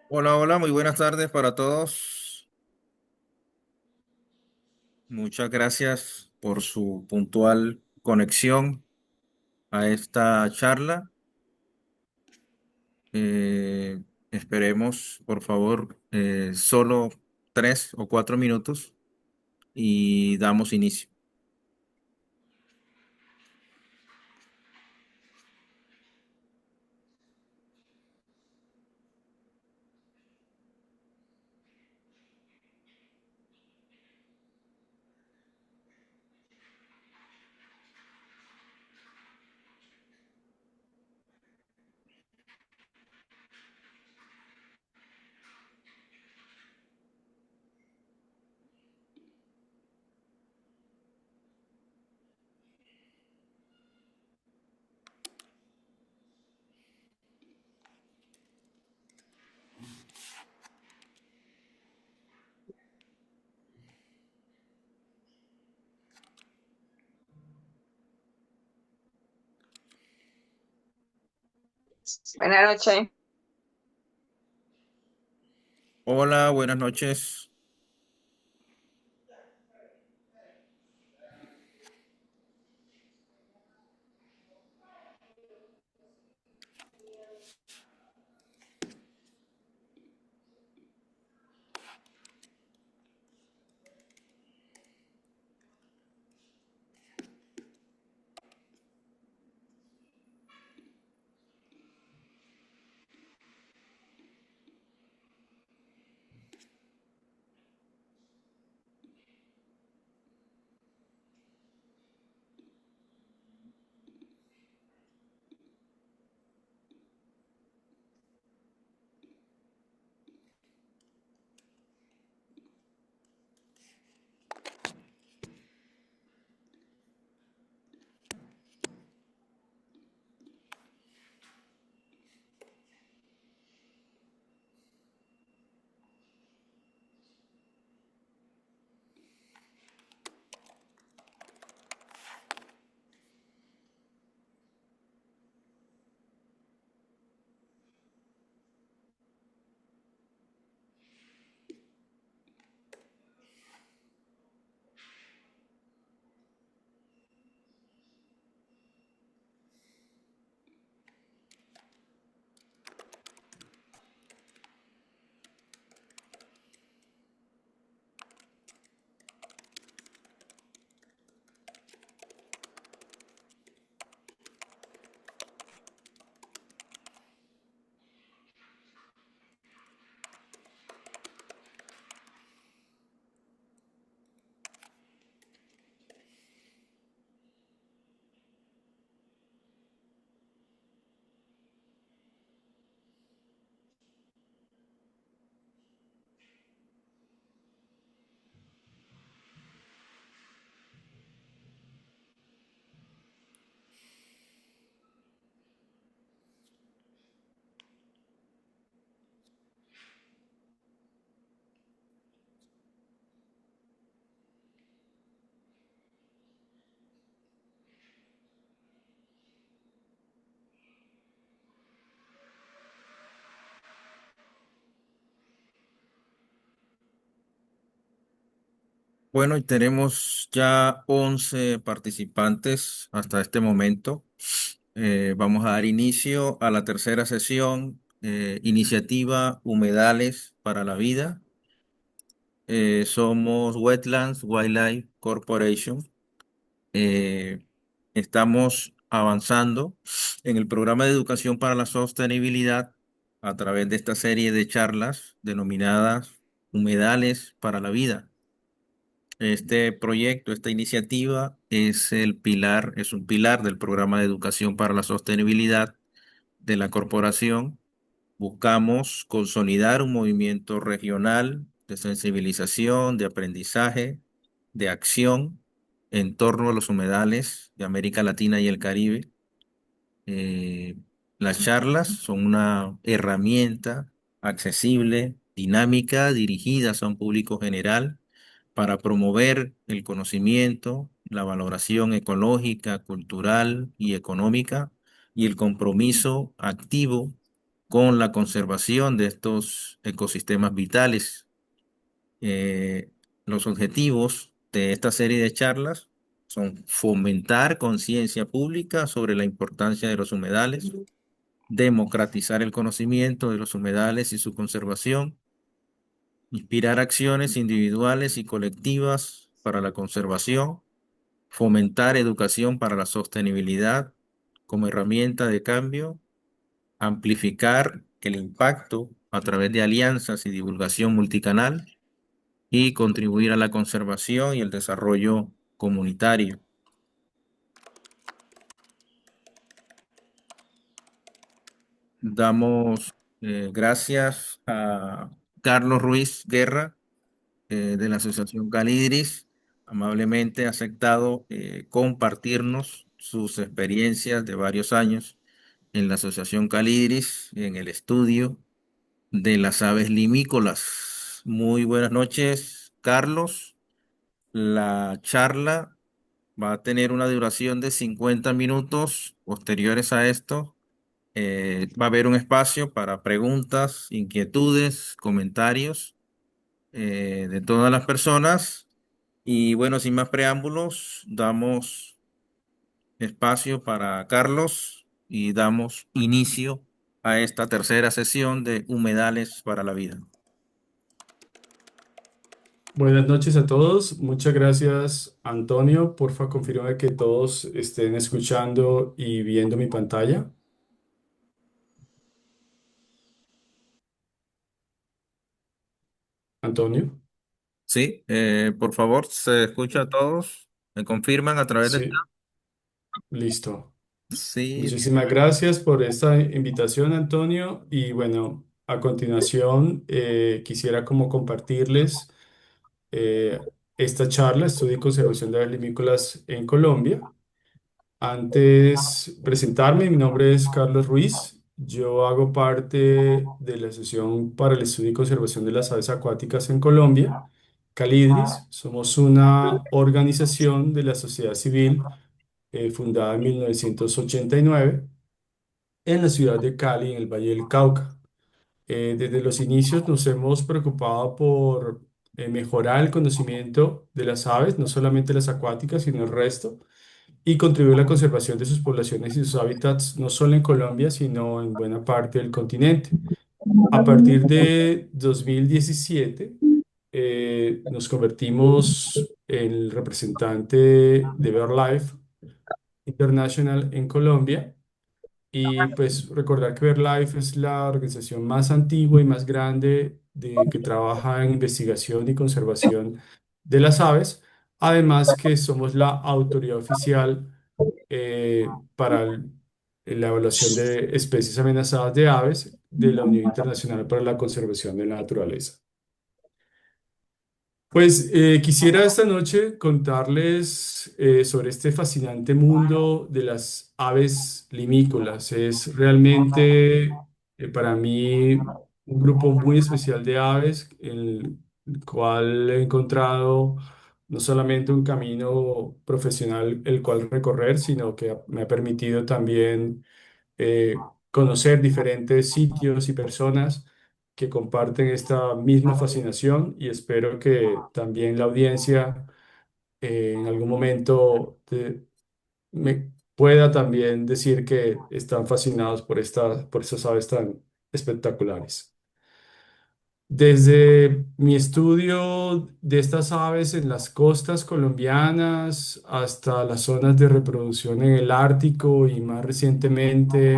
Hola, hola, muy buenas tardes para todos. Muchas gracias por su puntual conexión a esta charla. Eh, Esperemos, por favor, solo 3 o 4 minutos y damos inicio. Buenas noches. Hola, buenas noches. Bueno, y tenemos ya 11 participantes hasta este momento. Vamos a dar inicio a la tercera sesión, iniciativa Humedales para la Vida. Somos Wetlands Wildlife Corporation. Eh, Estamos avanzando en el programa de educación para la sostenibilidad a través de esta serie de charlas denominadas Humedales para la Vida. Este proyecto, esta iniciativa es un pilar del programa de educación para la sostenibilidad de la corporación. Buscamos consolidar un movimiento regional de sensibilización, de aprendizaje, de acción en torno a los humedales de América Latina y el Caribe. Eh, las charlas son una herramienta accesible, dinámica, dirigida a un público general para promover el conocimiento, la valoración ecológica, cultural y económica y el compromiso activo con la conservación de estos ecosistemas vitales. Eh, los objetivos de esta serie de charlas son fomentar conciencia pública sobre la importancia de los humedales, democratizar el conocimiento de los humedales y su conservación, inspirar acciones individuales y colectivas para la conservación, fomentar educación para la sostenibilidad como herramienta de cambio, amplificar el impacto a través de alianzas y divulgación multicanal y contribuir a la conservación y el desarrollo comunitario. Damos gracias a Carlos Ruiz Guerra de la Asociación Calidris, amablemente ha aceptado compartirnos sus experiencias de varios años en la Asociación Calidris, en el estudio de las aves limícolas. Muy buenas noches, Carlos. La charla va a tener una duración de 50 minutos. Posteriores a esto, va a haber un espacio para preguntas, inquietudes, comentarios de todas las personas. Y bueno, sin más preámbulos, damos espacio para Carlos y damos inicio a esta tercera sesión de Humedales para la Vida. Buenas noches a todos. Muchas gracias, Antonio. Porfa, confirma que todos estén escuchando y viendo mi pantalla. Antonio. Sí, por favor, se escucha a todos. ¿Me confirman a través del chat? Sí, listo. Sí, Muchísimas gracias por esta invitación, Antonio. Y bueno, a continuación quisiera como compartirles esta charla, Estudio y Conservación de aves limícolas en Colombia. Antes presentarme, mi nombre es Carlos Ruiz. Yo hago parte de la Asociación para el Estudio y Conservación de las Aves Acuáticas en Colombia, Calidris. Somos una organización de la sociedad civil fundada en 1989 en la ciudad de Cali, en el Valle del Cauca. Desde los inicios nos hemos preocupado por mejorar el conocimiento de las aves, no solamente las acuáticas, sino el resto y contribuir a la conservación de sus poblaciones y sus hábitats, no solo en Colombia, sino en buena parte del continente. A partir de 2017, nos convertimos en el representante de BirdLife International en Colombia. Y pues recordar que BirdLife es la organización más antigua y más grande que trabaja en investigación y conservación de las aves. Además que somos la autoridad oficial para la evaluación de especies amenazadas de aves de la Unión Internacional para la Conservación de la Naturaleza. Pues quisiera esta noche contarles sobre este fascinante mundo de las aves limícolas. Es realmente para mí un grupo muy especial de aves, en el cual he encontrado no solamente un camino profesional el cual recorrer, sino que me ha permitido también conocer diferentes sitios y personas que comparten esta misma fascinación y espero que también la audiencia en algún momento me pueda también decir que están fascinados por estas aves tan espectaculares. Desde mi estudio de estas aves en las costas colombianas hasta las zonas de reproducción en el Ártico y más recientemente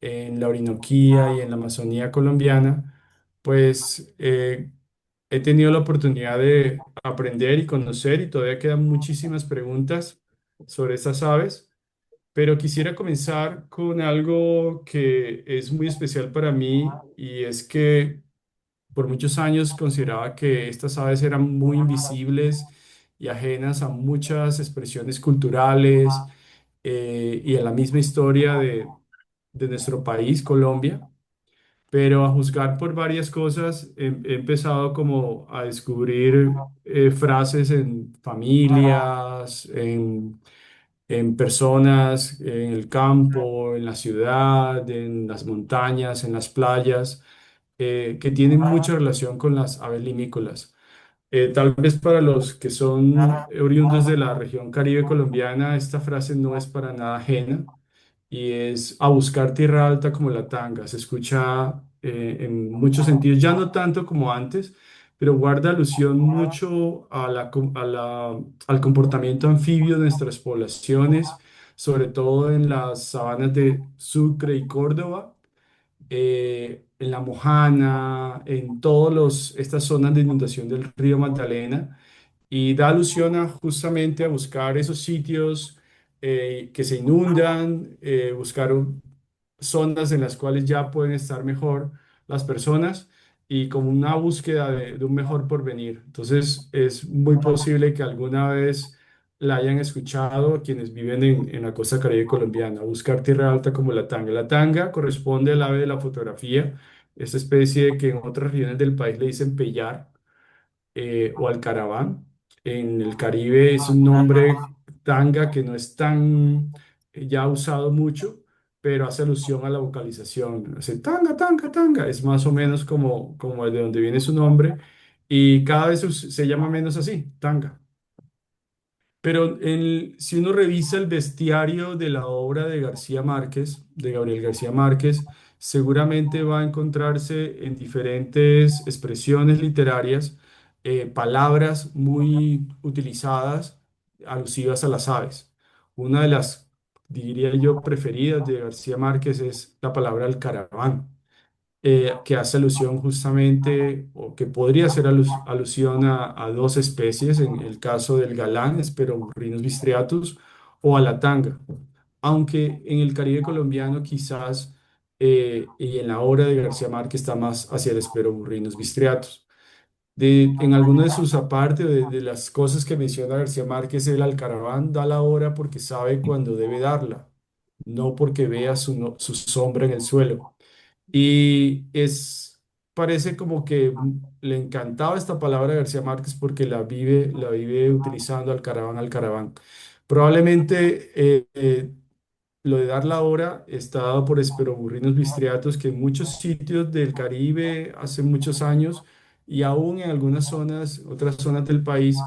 en la Orinoquía y en la Amazonía colombiana, pues he tenido la oportunidad de aprender y conocer y todavía quedan muchísimas preguntas sobre estas aves, pero quisiera comenzar con algo que es muy especial para mí y es que por muchos años consideraba que estas aves eran muy invisibles y ajenas a muchas expresiones culturales y a la misma historia de nuestro país, Colombia. Pero a juzgar por varias cosas, he empezado como a descubrir frases en familias, en personas, en el campo, en la ciudad, en las montañas, en las playas, que tienen mucha relación con las aves limícolas. Tal vez para los que son oriundos de la región Caribe colombiana, esta frase no es para nada ajena y es a buscar tierra alta como la tanga. Se escucha en muchos sentidos, ya no tanto como antes, pero guarda alusión mucho a al comportamiento anfibio de nuestras poblaciones, sobre todo en las sabanas de Sucre y Córdoba, en La Mojana, en todas estas zonas de inundación del río Magdalena, y da alusión justamente a buscar esos sitios que se inundan, buscar zonas en las cuales ya pueden estar mejor las personas y como una búsqueda de un mejor porvenir. Entonces es muy posible que alguna vez la hayan escuchado quienes viven en la costa caribe colombiana, buscar tierra alta como la tanga. La tanga corresponde al ave de la fotografía, esta especie que en otras regiones del país le dicen pellar o alcaraván. En el Caribe es un nombre tanga que no es tan ya usado mucho, pero hace alusión a la vocalización. Hace tanga, tanga, tanga. Es más o menos como de donde viene su nombre y cada vez se llama menos así, tanga. Pero si uno revisa el bestiario de la obra de García Márquez, de Gabriel García Márquez, seguramente va a encontrarse en diferentes expresiones literarias palabras muy utilizadas alusivas a las aves. Una de las, diría yo, preferidas de García Márquez es la palabra alcaraván, que hace alusión justamente, o que podría hacer alusión a dos especies, en el caso del galán, Esperorhinus bistriatus, o a la tanga. Aunque en el Caribe colombiano quizás, y en la obra de García Márquez está más hacia el Esperorhinus bistriatus. En alguna de sus aparte de las cosas que menciona García Márquez, el alcaraván da la hora porque sabe cuándo debe darla, no porque vea su sombra en el suelo. Y parece como que le encantaba esta palabra a García Márquez porque la vive utilizando al caraván. Probablemente lo de dar la hora está dado por esperoburrinos bistriatos que en muchos sitios del Caribe hace muchos años y aún en algunas zonas, otras zonas del país,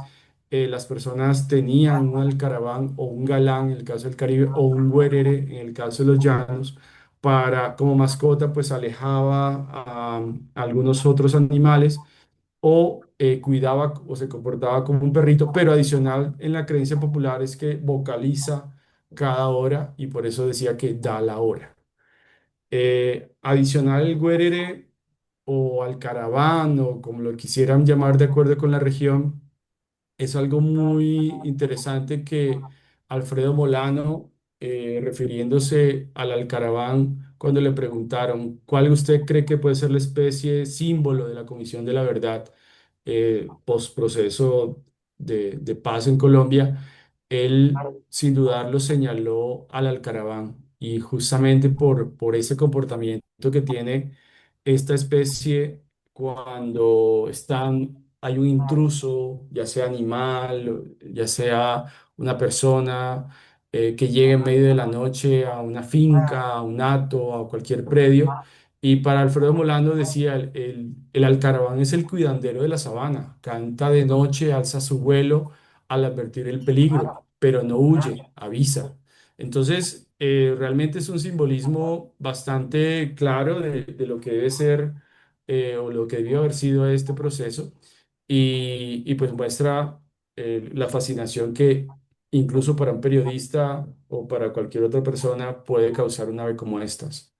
las personas tenían un alcaraván o un galán en el caso del Caribe o un güerere en el caso de los llanos para como mascota pues alejaba a algunos otros animales o cuidaba o se comportaba como un perrito, pero adicional en la creencia popular es que vocaliza cada hora y por eso decía que da la hora. Adicional el güerere o alcaraván o como lo quisieran llamar de acuerdo con la región, es algo muy interesante que Alfredo Molano, refiriéndose al alcaraván, cuando le preguntaron cuál usted cree que puede ser la especie símbolo de la Comisión de la Verdad post proceso de paz en Colombia, él sin dudarlo señaló al alcaraván y justamente por ese comportamiento que tiene esta especie cuando hay un intruso, ya sea animal, ya sea una persona que llegue en medio de la noche a una finca, a un hato, a cualquier predio. Y para Alfredo Molano decía, el alcaraván es el cuidandero de la sabana, canta de noche, alza su vuelo al advertir el peligro, pero no huye, avisa. Entonces, realmente es un simbolismo bastante claro de lo que debe ser o lo que debió haber sido este proceso y pues muestra la fascinación que incluso para un periodista o para cualquier otra persona puede causar un ave como estas.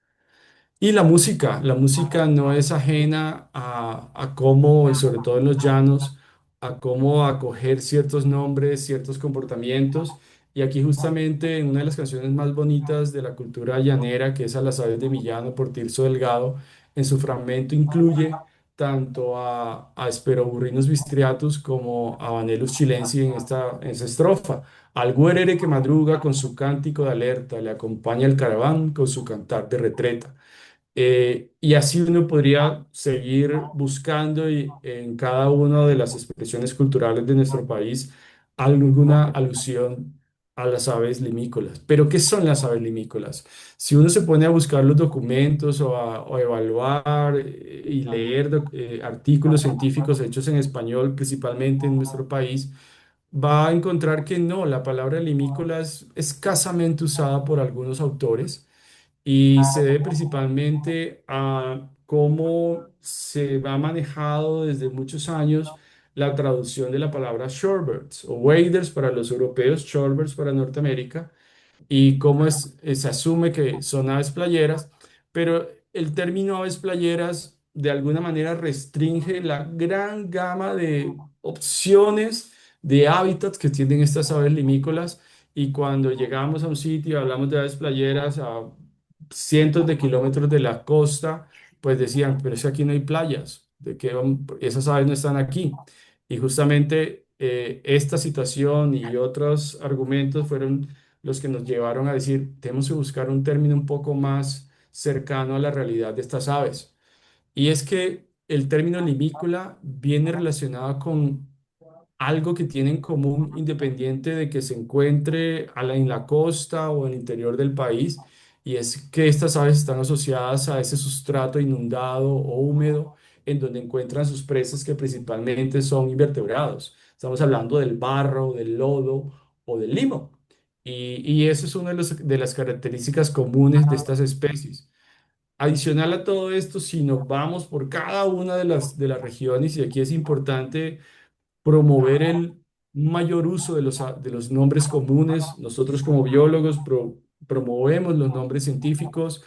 Y la música no es ajena a cómo, y sobre todo en los llanos, a cómo acoger ciertos nombres, ciertos comportamientos. Y aquí justamente en una de las canciones más bonitas de la cultura llanera, que es A las aves de mi llano por Tirso Delgado, en su fragmento incluye tanto a Esperoburrinus bistriatus como a Vanellus chilensis en esta estrofa. Al güerere que madruga con su cántico de alerta, le acompaña el caraván con su cantar de retreta. Y así uno podría seguir buscando en cada una de las expresiones culturales de nuestro país alguna alusión a las aves limícolas. Pero, ¿qué son las aves limícolas? Si uno se pone a buscar los documentos o a evaluar y leer artículos científicos hechos en español, principalmente en nuestro país, va a encontrar que no, la palabra limícola es escasamente usada por algunos autores y se debe principalmente a cómo se ha manejado desde muchos años la traducción de la palabra shorebirds o waders para los europeos, shorebirds para Norteamérica, y cómo se asume que son aves playeras, pero el término aves playeras de alguna manera restringe la gran gama de opciones de hábitats que tienen estas aves limícolas. Y cuando llegamos a un sitio y hablamos de aves playeras a cientos de kilómetros de la costa, pues decían, pero es que aquí no hay playas, esas aves no están aquí. Y justamente esta situación y otros argumentos fueron los que nos llevaron a decir, tenemos que buscar un término un poco más cercano a la realidad de estas aves. Y es que el término limícola viene relacionado con algo que tiene en común independiente de que se encuentre en la costa o en el interior del país, y es que estas aves están asociadas a ese sustrato inundado o húmedo en donde encuentran sus presas que principalmente son invertebrados. Estamos hablando del barro, del lodo o del limo. Y eso es una de las características comunes de estas especies. Adicional a todo esto, si nos vamos por cada una de las regiones, y aquí es importante promover el mayor uso de los nombres comunes. Nosotros como biólogos promovemos los nombres científicos.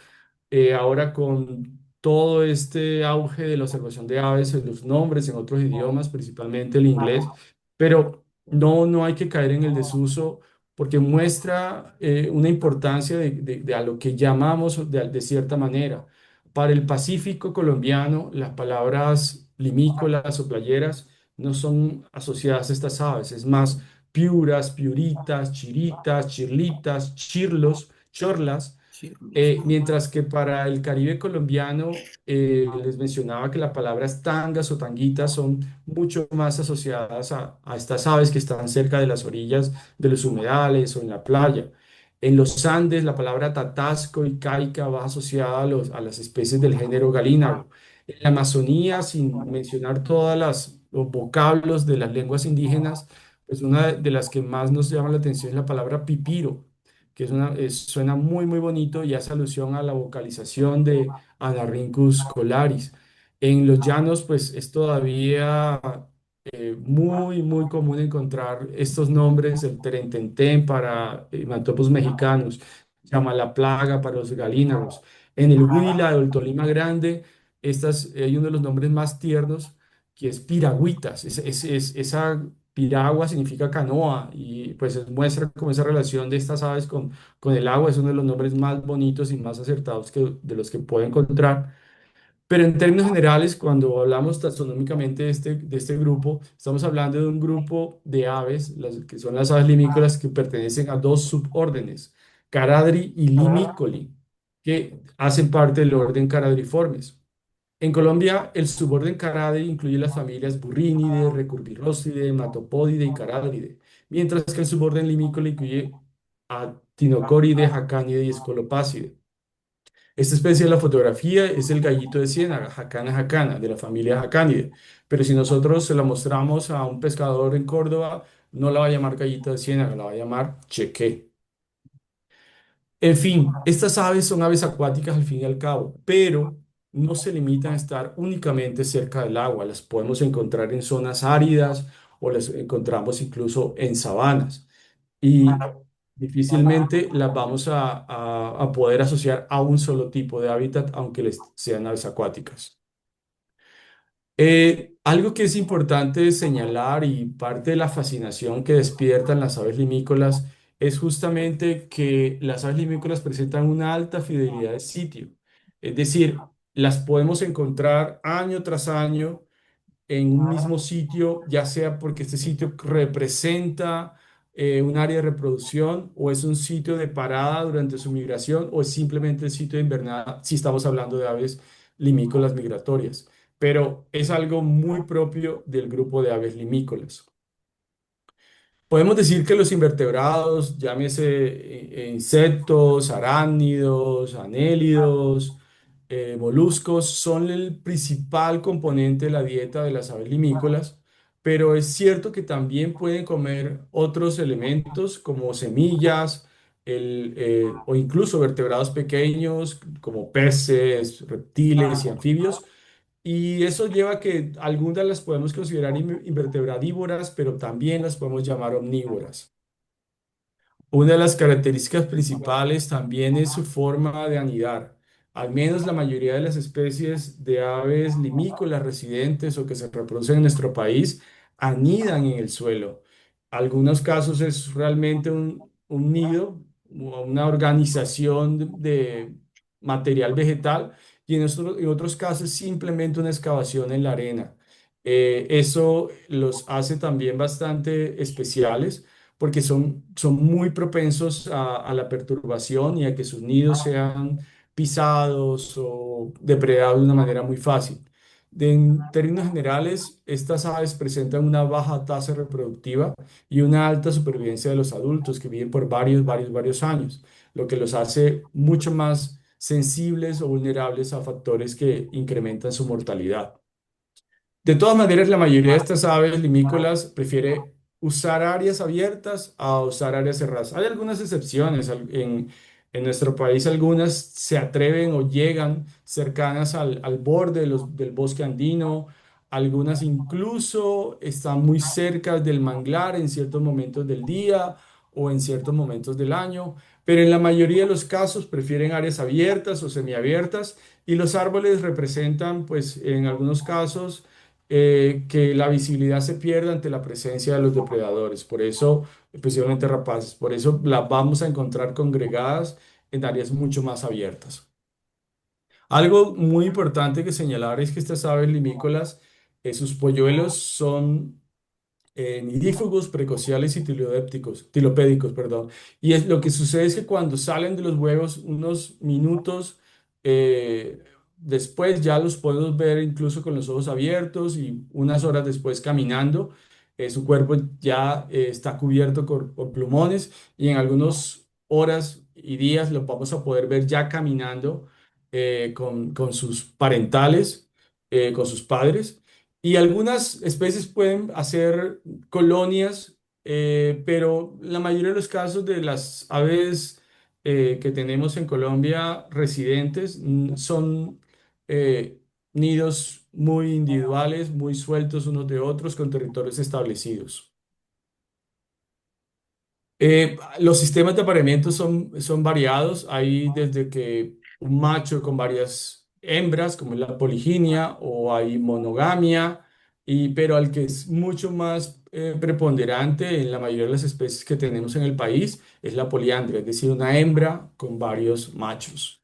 Ahora con todo este auge de la observación de aves, los nombres en otros idiomas, principalmente el inglés, pero no hay que caer en el desuso porque muestra una importancia de a lo que llamamos de cierta manera. Para el Pacífico colombiano, las palabras limícolas o playeras no son asociadas a estas aves, es más piuras, piuritas, chiritas, chirlitas, chirlos, chorlas, Chirlos. mientras que para el Caribe colombiano les mencionaba que las palabras tangas o tanguitas son mucho más asociadas a estas aves que están cerca de las orillas de los humedales o en la playa. En los Andes, la palabra tatasco y caica va asociada a las especies del género galínago. En la Amazonía, sin mencionar los vocablos de las lenguas indígenas, pues una de las que más nos llama la atención es la palabra pipiro, que suena muy bonito y hace alusión a la vocalización de Anarrhynchus colaris. En los llanos, pues es todavía muy común encontrar estos nombres, el terententén para hemantopus mexicanos, llama la plaga para los galínagos. En el Huila o el Tolima Grande, hay uno de los nombres más tiernos que es piragüitas. Esa piragua significa canoa y pues muestra como esa relación de estas aves con el agua. Es uno de los nombres más bonitos y más acertados de los que puedo encontrar. Pero en términos generales, cuando hablamos taxonómicamente de este grupo, estamos hablando de un grupo de aves, que son las aves limícolas, que pertenecen a dos subórdenes, Caradri y Limícoli, que hacen parte del orden Caradriformes. En Colombia, el suborden Caradri incluye las familias Burrínide, Recurvirrostide, Hematopodide y Caradride, mientras que el suborden Limícola incluye a Tinocóride, Jacánide y Escolopácide. Esta especie de la fotografía es el gallito de ciénaga, Jacana jacana, de la familia Jacánidae. Pero si nosotros se la mostramos a un pescador en Córdoba, no la va a llamar gallito de ciénaga, la va a llamar cheque. En fin, estas aves son aves acuáticas al fin y al cabo, pero no se limitan a estar únicamente cerca del agua. Las podemos encontrar en zonas áridas o las encontramos incluso en sabanas. Y difícilmente las vamos a poder asociar a un solo tipo de hábitat, aunque sean aves acuáticas. Algo que es importante señalar y parte de la fascinación que despiertan las aves limícolas es justamente que las aves limícolas presentan una alta fidelidad de sitio. Es decir, las podemos encontrar año tras año en un mismo sitio, ya sea porque este sitio representa un área de reproducción o es un sitio de parada durante su migración o es simplemente el sitio de invernada si estamos hablando de aves limícolas migratorias. Pero es algo muy propio del grupo de aves limícolas. Podemos decir que los invertebrados, llámese insectos, arácnidos, anélidos, moluscos, son el principal componente de la dieta de las aves limícolas, pero es cierto que también pueden comer otros elementos como semillas o incluso vertebrados pequeños como peces, reptiles y anfibios. Y eso lleva a que algunas las podemos considerar invertebradoras, pero también las podemos llamar omnívoras. Una de las características principales también es su forma de anidar. Al menos la mayoría de las especies de aves limícolas residentes o que se reproducen en nuestro país anidan en el suelo. Algunos casos es realmente un nido o una organización de material vegetal y en otros casos simplemente una excavación en la arena. Eso los hace también bastante especiales porque son muy propensos a la perturbación y a que sus nidos sean pisados o depredados de una manera muy fácil. En términos generales, estas aves presentan una baja tasa reproductiva y una alta supervivencia de los adultos que viven por varios años, lo que los hace mucho más sensibles o vulnerables a factores que incrementan su mortalidad. De todas maneras, la mayoría de estas aves limícolas prefiere usar áreas abiertas a usar áreas cerradas. Hay algunas excepciones. En nuestro país algunas se atreven o llegan cercanas al borde del bosque andino. Algunas incluso están muy cerca del manglar en ciertos momentos del día o en ciertos momentos del año. Pero en la mayoría de los casos prefieren áreas abiertas o semiabiertas y los árboles representan, pues en algunos casos, que la visibilidad se pierda ante la presencia de los depredadores. Por eso, especialmente rapaces, por eso las vamos a encontrar congregadas en áreas mucho más abiertas. Algo muy importante que señalar es que estas aves limícolas, sus polluelos son nidífugos, precociales y tilopédicos, perdón. Y lo que sucede es que cuando salen de los huevos, unos minutos después ya los podemos ver incluso con los ojos abiertos y unas horas después caminando. Su cuerpo ya está cubierto por plumones y en algunas horas y días lo vamos a poder ver ya caminando con sus parentales, con sus padres. Y algunas especies pueden hacer colonias, pero la mayoría de los casos de las aves que tenemos en Colombia residentes son eh, nidos muy individuales, muy sueltos unos de otros, con territorios establecidos. Los sistemas de apareamiento son variados. Hay desde que un macho con varias hembras, como es la poliginia, o hay monogamia, pero al que es mucho más preponderante en la mayoría de las especies que tenemos en el país es la poliandria, es decir, una hembra con varios machos.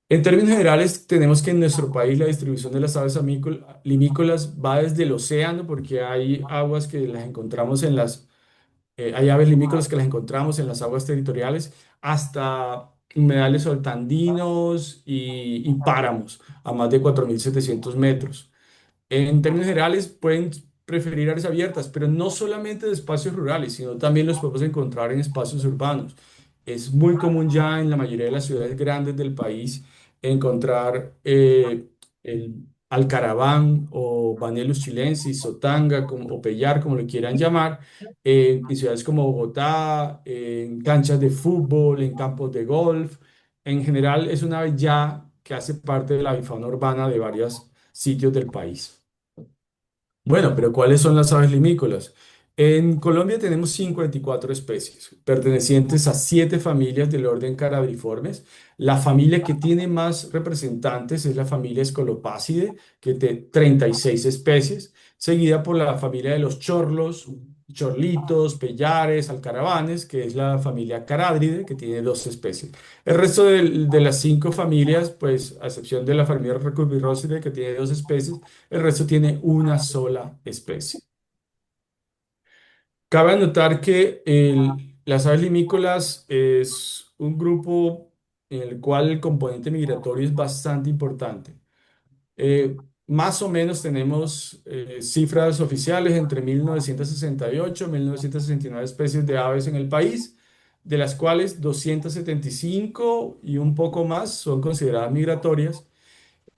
En términos generales, tenemos que en nuestro país la distribución de las aves limícolas va desde el océano, porque hay aguas que las encontramos hay aves limícolas que las encontramos en las aguas territoriales, hasta humedales soltandinos y páramos a más de 4.700 metros. En términos generales, pueden preferir áreas abiertas, pero no solamente de espacios rurales, sino también los podemos encontrar en espacios urbanos. Es muy común ya en la mayoría de las ciudades grandes del país encontrar el alcaraván o Vanellus chilensis, sotanga o pellar, como lo quieran llamar, en ciudades como Bogotá, en canchas de fútbol, en campos de golf. En general, es una ave ya que hace parte de la avifauna urbana de varios sitios del país. Bueno, pero ¿cuáles son las aves limícolas? En Colombia tenemos 54 especies, pertenecientes a 7 familias del orden Caradriformes. La familia que tiene más representantes es la familia Escolopácide, que tiene 36 especies, seguida por la familia de los chorlos, chorlitos, pellares, alcaravanes, que es la familia Carádride, que tiene 2 especies. El resto de las 5 familias, pues a excepción de la familia Recurvirroside, que tiene 2 especies, el resto tiene una sola especie. Cabe anotar que las aves limícolas es un grupo en el cual el componente migratorio es bastante importante. más o menos tenemos cifras oficiales entre 1968 y 1969 especies de aves en el país, de las cuales 275 y un poco más son consideradas migratorias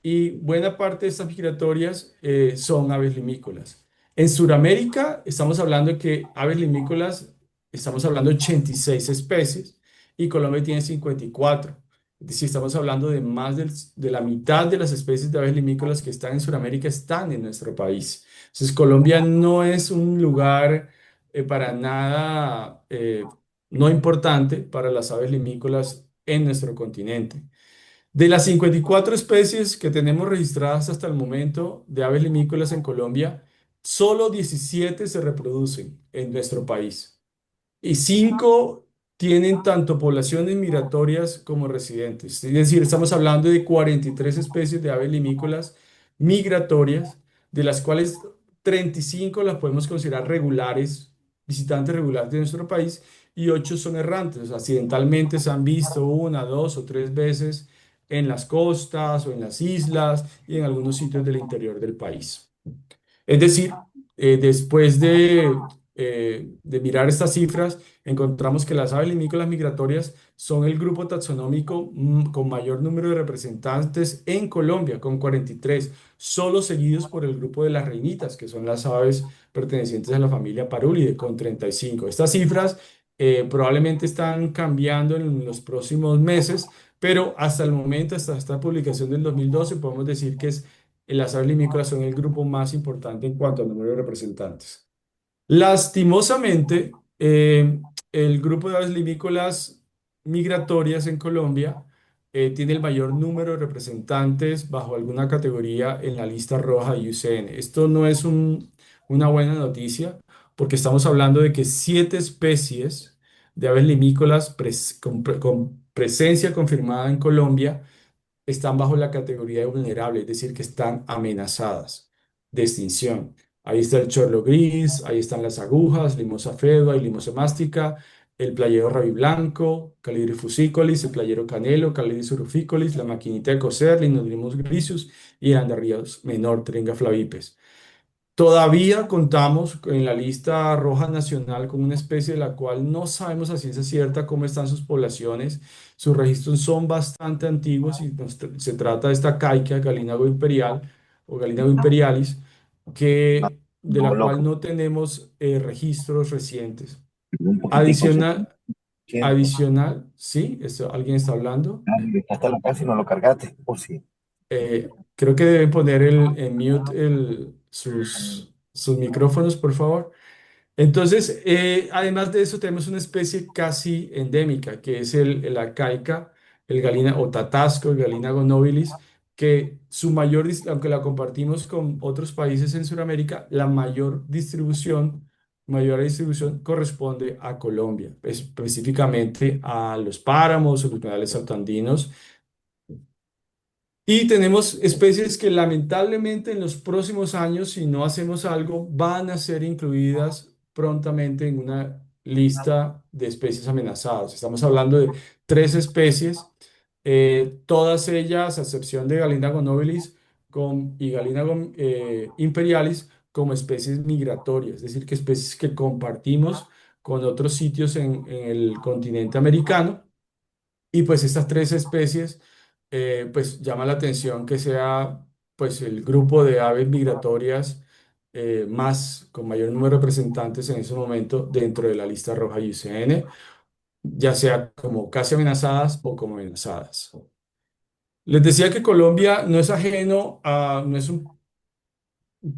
y buena parte de estas migratorias son aves limícolas. En Sudamérica estamos hablando de que aves limícolas, estamos hablando de 86 especies y Colombia tiene 54. Es decir, estamos hablando de más de la mitad de las especies de aves limícolas que están en Sudamérica están en nuestro país. Entonces, Colombia no es un lugar para nada no importante para las aves limícolas en nuestro continente. De las 54 especies que tenemos registradas hasta el momento de aves limícolas en Colombia, solo 17 se reproducen en nuestro país y 5 tienen tanto poblaciones migratorias como residentes. Es decir, estamos hablando de 43 especies de aves limícolas migratorias, de las cuales 35 las podemos considerar regulares, visitantes regulares de nuestro país, y 8 son errantes. O sea, accidentalmente se han visto una, dos o tres veces en las costas o en las islas y en algunos sitios del interior del país. Es decir, después de mirar estas cifras, encontramos que las aves limícolas migratorias son el grupo taxonómico con mayor número de representantes en Colombia, con 43, solo seguidos por el grupo de las reinitas, que son las aves pertenecientes a la familia Parulide, con 35. Estas cifras probablemente están cambiando en los próximos meses, pero hasta el momento, hasta esta publicación del 2012, podemos decir que las aves limícolas son el grupo más importante en cuanto al número de representantes. Lastimosamente, el grupo de aves limícolas migratorias en Colombia tiene el mayor número de representantes bajo alguna categoría en la lista roja IUCN. Esto no es una buena noticia porque estamos hablando de que 7 especies de aves limícolas con presencia confirmada en Colombia están bajo la categoría de vulnerable, es decir, que están amenazadas de extinción. Ahí está el chorlo gris, ahí están las agujas, Limosa fedua y Limosa mástica, el playero rabiblanco, Calidris fusicolis, el playero canelo, Calidris uruficolis, la maquinita de coser, Linodrimus grisius y el andarríos menor, Tringa flavipes. Todavía contamos en la lista roja nacional con una especie de la cual no sabemos a ciencia cierta cómo están sus poblaciones. Sus registros son bastante antiguos y se trata de esta caica, Galinago imperial o Galinago imperialis, de No, la cual loco. no tenemos registros recientes. Un poquitico, ¿sí? Adicional, ¿Quién? ¿sí? ¿Alguien está hablando? Ah, hasta la casa y no lo cargaste. ¿O sí? Creo que deben poner en mute sus micrófonos, por favor. Entonces, además de eso, tenemos una especie casi endémica, que es el arcaica, el galina o tatasco, el galinago nobilis, que aunque la compartimos con otros países en Sudamérica, la mayor distribución corresponde a Colombia, específicamente a los páramos o los humedales altoandinos y tenemos especies que lamentablemente en los próximos años, si no hacemos algo, van a ser incluidas prontamente en una lista de especies amenazadas. Estamos hablando de 3 especies, todas ellas, a excepción de Galinago nobilis y Galinago imperialis, como especies migratorias, es decir, que especies que compartimos con otros sitios en el continente americano y pues estas 3 especies, pues llama la atención que sea pues el grupo de aves migratorias con mayor número de representantes en ese momento dentro de la lista roja IUCN, ya sea como casi amenazadas o como amenazadas. Les decía que Colombia no es un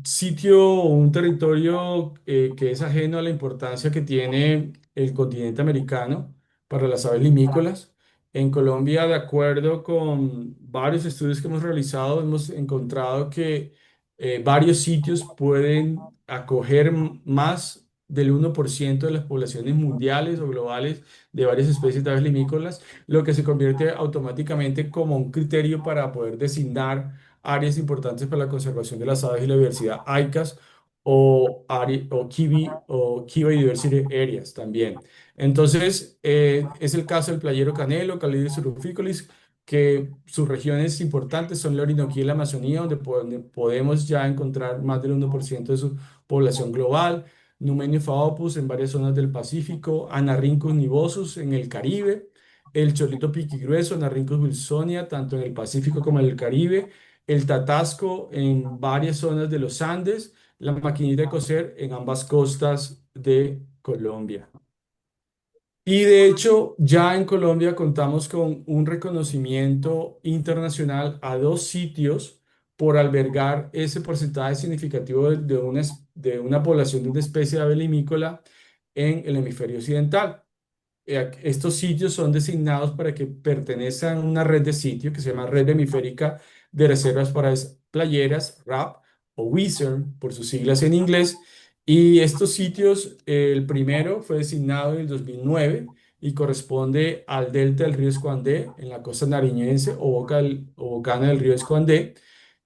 sitio o un territorio que es ajeno a la importancia que tiene el continente americano para las aves limícolas. En Colombia, de acuerdo con varios estudios que hemos realizado, hemos encontrado que varios sitios pueden acoger más del 1% de las poblaciones mundiales o globales de varias especies de aves limícolas, lo que se convierte automáticamente como un criterio para poder designar áreas importantes para la conservación de las aves y la diversidad ICAS o Kiwi o Kiwi Diversity Areas también. Entonces, es el caso del playero canelo, Calidris suruficolis, que sus regiones importantes son la Orinoquía y la Amazonía, donde podemos ya encontrar más del 1% de su población global. Numenio faopus en varias zonas del Pacífico, Anarrhynchus nivosus en el Caribe, el chorlito piquigrueso, Anarrhynchus wilsonia, tanto en el Pacífico como en el Caribe, el tatasco en varias zonas de los Andes, la maquinita de coser en ambas costas de Colombia. Y de hecho, ya en Colombia contamos con un reconocimiento internacional a dos sitios por albergar ese porcentaje significativo de una población de una especie de ave limícola en el hemisferio occidental. Estos sitios son designados para que pertenezcan a una red de sitios que se llama Red Hemisférica de Reservas para Playeras, RAP, o WISER por sus siglas en inglés. Y estos sitios, el primero fue designado en el 2009 y corresponde al delta del río Escuandé en la costa nariñense o bocana del río Escuandé.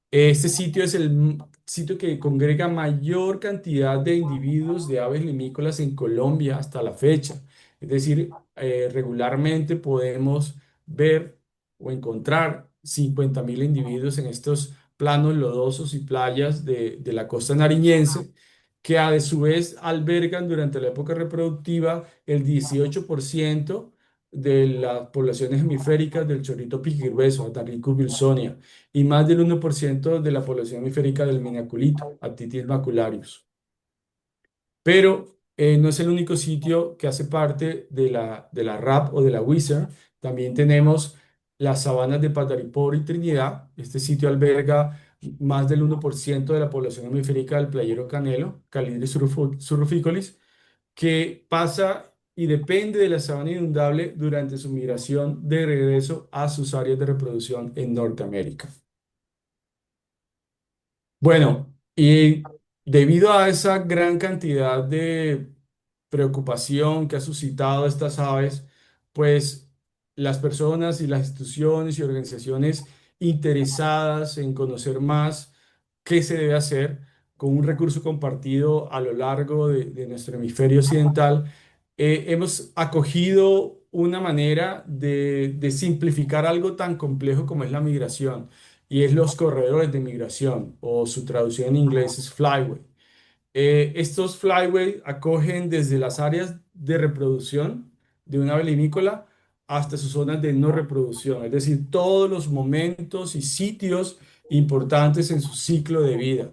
Este sitio es el sitio que congrega mayor cantidad de individuos de aves limícolas en Colombia hasta la fecha. Es decir, regularmente podemos ver o encontrar 50.000 individuos en estos planos lodosos y playas de la costa nariñense, que a su vez albergan durante la época reproductiva el 18% de las poblaciones hemisféricas del chorrito piquigrueso, Ataricus wilsonia, y más del 1% de la población hemisférica del miniaculito, Aptitis macularius. Pero no es el único sitio que hace parte de la RAP o de la WISER. También tenemos las sabanas de Pataripor y Trinidad. Este sitio alberga más del 1% de la población hemisférica del playero canelo, Calidris surruficolis, que pasa y depende de la sabana inundable durante su migración de regreso a sus áreas de reproducción en Norteamérica. Bueno, y debido a esa gran cantidad de preocupación que ha suscitado estas aves, pues las personas y las instituciones y organizaciones interesadas en conocer más qué se debe hacer con un recurso compartido a lo largo de nuestro hemisferio occidental, hemos acogido una manera de simplificar algo tan complejo como es la migración y es los corredores de migración, o su traducción en inglés es flyway. Estos flyway acogen desde las áreas de reproducción de una ave limícola hasta sus zonas de no reproducción, es decir, todos los momentos y sitios importantes en su ciclo de vida.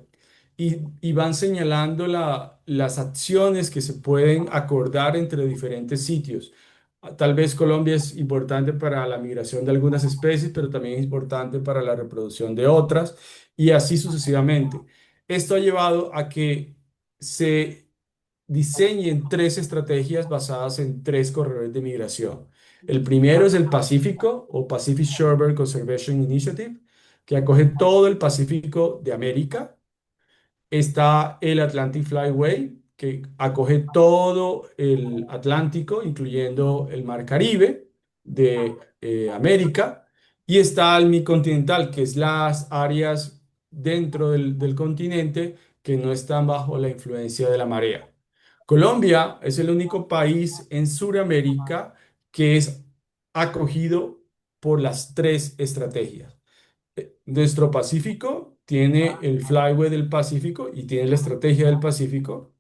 Y van señalando las acciones que se pueden acordar entre diferentes sitios. Tal vez Colombia es importante para la migración de algunas especies, pero también es importante para la reproducción de otras, y así sucesivamente. Esto ha llevado a que se diseñen tres estrategias basadas en tres corredores de migración. El primero es el Pacífico o Pacific Shorebird Conservation Initiative, que acoge todo el Pacífico de América. Está el Atlantic Flyway, que acoge todo el Atlántico, incluyendo el Mar Caribe de América. Y está el Midcontinental, que es las áreas dentro del continente que no están bajo la influencia de la marea. Colombia es el único país en Sudamérica que es acogido por las tres estrategias. Nuestro Pacífico tiene el Flyway del Pacífico y tiene la estrategia del Pacífico.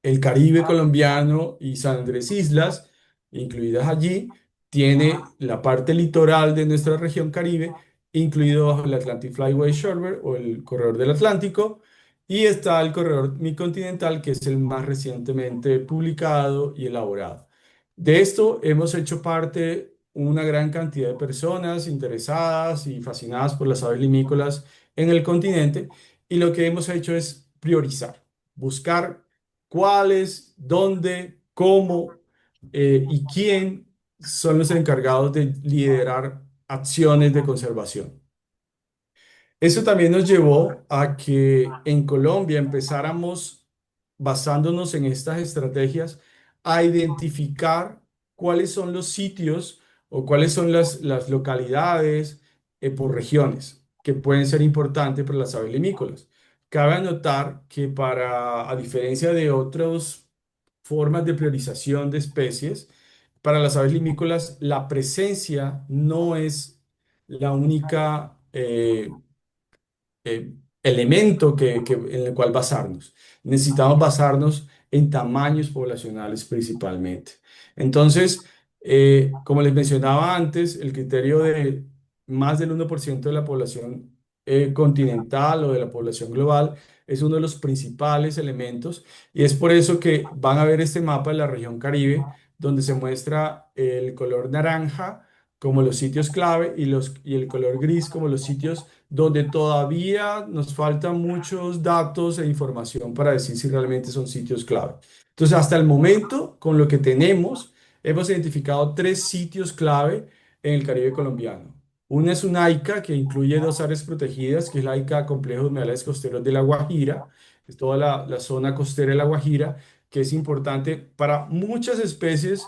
El Caribe colombiano y San Andrés Islas, incluidas allí, tiene la parte litoral de nuestra región Caribe, incluido bajo el Atlantic Flyway Shorebird o el Corredor del Atlántico, y está el Corredor Midcontinental, que es el más recientemente publicado y elaborado. De esto hemos hecho parte una gran cantidad de personas interesadas y fascinadas por las aves limícolas en el continente, y lo que hemos hecho es priorizar, buscar cuáles, dónde, cómo y quién son los encargados de liderar acciones de conservación. Eso también nos llevó a que en Colombia empezáramos, basándonos en estas estrategias, a identificar cuáles son los sitios o cuáles son las localidades por regiones que pueden ser importantes para las aves limícolas. Cabe anotar que a diferencia de otras formas de priorización de especies, para las aves limícolas la presencia no es la única elemento en el cual basarnos. Necesitamos basarnos en tamaños poblacionales principalmente. Entonces, como les mencionaba antes, el criterio de más del 1% de la población continental o de la población global es uno de los principales elementos y es por eso que van a ver este mapa de la región Caribe, donde se muestra el color naranja como los sitios clave y el color gris como los sitios donde todavía nos faltan muchos datos e información para decir si realmente son sitios clave. Entonces, hasta el momento, con lo que tenemos, hemos identificado tres sitios clave en el Caribe colombiano. Una es una ICA que incluye dos áreas protegidas, que es la ICA Complejo de Humedales Costeros de La Guajira, es toda la zona costera de La Guajira, que es importante para muchas especies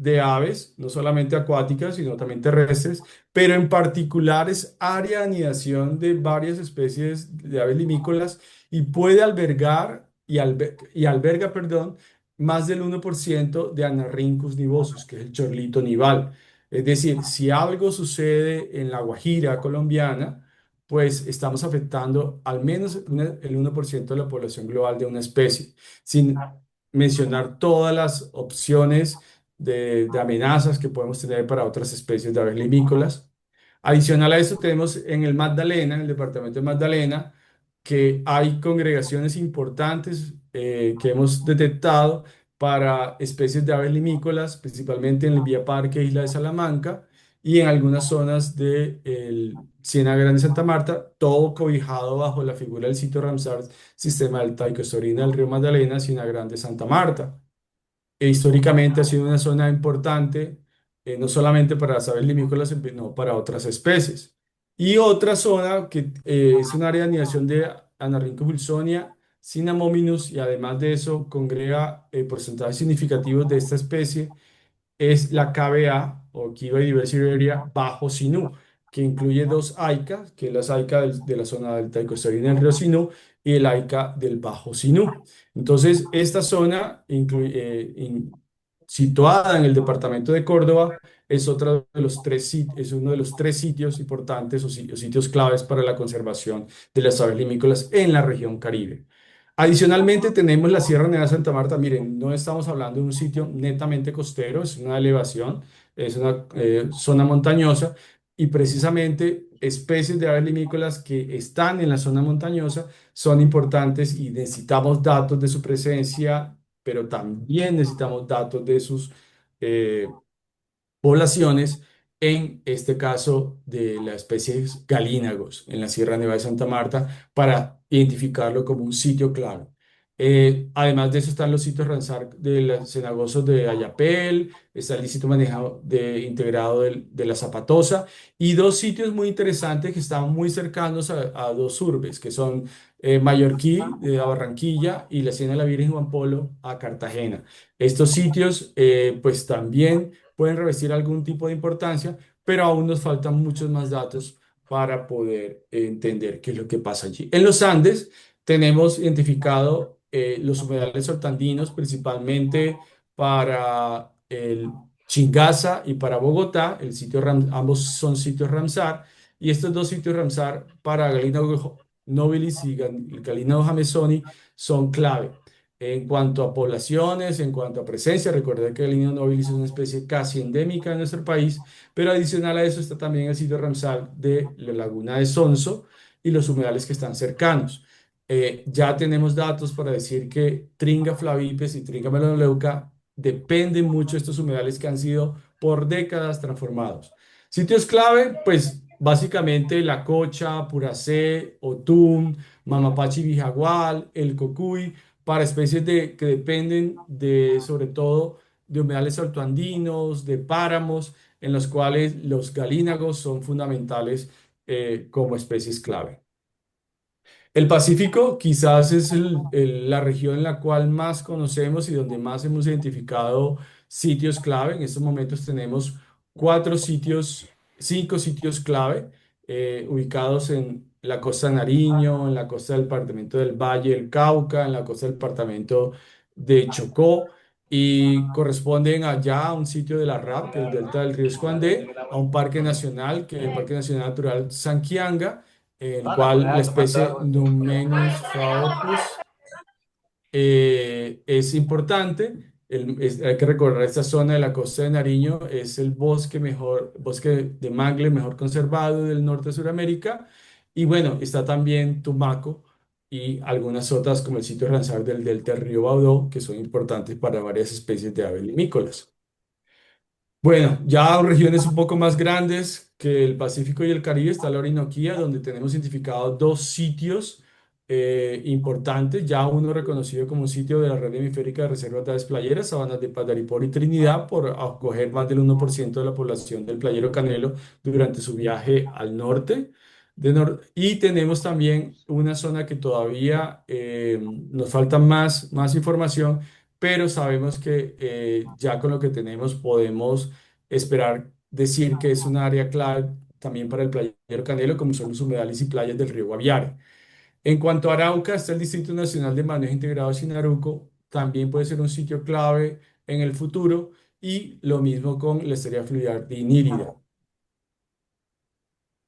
de aves, no solamente acuáticas, sino también terrestres, pero en particular es área de anidación de varias especies de aves limícolas y puede albergar y alberga, perdón, más del 1% de Anarrhynchus nivosus, que es el chorlito nival. Es decir, si algo sucede en la Guajira colombiana, pues estamos afectando al menos el 1% de la población global de una especie, sin mencionar todas las opciones de amenazas que podemos tener para otras especies de aves limícolas. Adicional a eso, tenemos en el Magdalena, en el departamento de Magdalena, que hay congregaciones importantes que hemos detectado para especies de aves limícolas, principalmente en el Vía Parque Isla de Salamanca y en algunas zonas de Ciénaga Grande Santa Marta, todo cobijado bajo la figura del sitio Ramsar, sistema del Taikostorina del río Magdalena, Ciénaga Grande Santa Marta. Históricamente ha sido una zona importante, no solamente para las aves limícolas, sino para otras especies. Y otra zona que es un área de anidación de Anarrhynchus wilsonia, Cinnamominus, y además de eso congrega porcentajes significativos de esta especie es la KBA o Key Biodiversity Area Bajo Sinú, que incluye dos AICA, que es la AICA de la zona del Taikosaurio del río Sinú y el AICA del Bajo Sinú. Entonces, esta zona situada en el departamento de Córdoba es otro de los es uno de los tres sitios importantes o sitios claves para la conservación de las aves limícolas en la región Caribe. Adicionalmente tenemos la Sierra Nevada de Santa Marta. Miren, no estamos hablando de un sitio netamente costero, es una elevación, es una zona montañosa y precisamente especies de aves limícolas que están en la zona montañosa son importantes y necesitamos datos de su presencia, pero también necesitamos datos de sus eh, poblaciones, en este caso de las especies galínagos en la Sierra Nevada de Santa Marta, para identificarlo como un sitio clave. Además de eso están los sitios Ramsar de los cenagosos de Ayapel, está el sitio manejado integrado de la Zapatosa y dos sitios muy interesantes que están muy cercanos a dos urbes, que son Mallorquí, a Barranquilla, y la Hacienda de la Virgen Juan Polo a Cartagena. Estos sitios pues también pueden revestir algún tipo de importancia, pero aún nos faltan muchos más datos para poder entender qué es lo que pasa allí. En los Andes tenemos identificado los humedales sortandinos, principalmente para el Chingaza y para Bogotá, ambos son sitios Ramsar, y estos dos sitios Ramsar para Galina nobilis y Galina jamesoni son clave. En cuanto a poblaciones, en cuanto a presencia, recordad que el Lineo nobilis es una especie casi endémica en nuestro país, pero adicional a eso está también el sitio Ramsar de la Laguna de Sonso y los humedales que están cercanos. Ya tenemos datos para decir que Tringa flavipes y Tringa melanoleuca dependen mucho de estos humedales que han sido por décadas transformados. Sitios clave, pues básicamente La Cocha, Puracé, Otún, Mamapachi Vijagual, El Cocuy, para especies que dependen de, sobre todo, de humedales altoandinos, de páramos, en los cuales los galínagos son fundamentales como especies clave. El Pacífico quizás es la región en la cual más conocemos y donde más hemos identificado sitios clave. En estos momentos tenemos cinco sitios clave ubicados en la costa de Nariño, en la costa del departamento del Valle del Cauca, en la costa del departamento de Chocó y corresponden allá a un sitio de la RAP, que es el Delta del Río Escuandé, a un parque nacional, que es el Parque Nacional Natural Sanquianga, el cual la especie Numenus faopus es importante. Hay que recordar esta zona de la costa de Nariño, es el bosque de mangle mejor conservado del norte de Sudamérica. Y bueno, está también Tumaco y algunas otras como el sitio Ramsar del delta del río Baudó, que son importantes para varias especies de aves limícolas. Bueno, ya regiones un poco más grandes que el Pacífico y el Caribe está la Orinoquía, donde tenemos identificados dos sitios importantes, ya uno reconocido como un sitio de la red hemisférica de reservas de aves playeras, Sabanas de Padaripor y Trinidad, por acoger más del 1% de la población del playero canelo durante su viaje al norte. Y tenemos también una zona que todavía nos falta más información, pero sabemos que ya con lo que tenemos podemos esperar decir que es un área clave también para el playero Canelo, como son los humedales y playas del río Guaviare. En cuanto a Arauca, está el Distrito Nacional de Manejo Integrado de Sinaruco, también puede ser un sitio clave en el futuro, y lo mismo con la estrella fluvial de Inírida.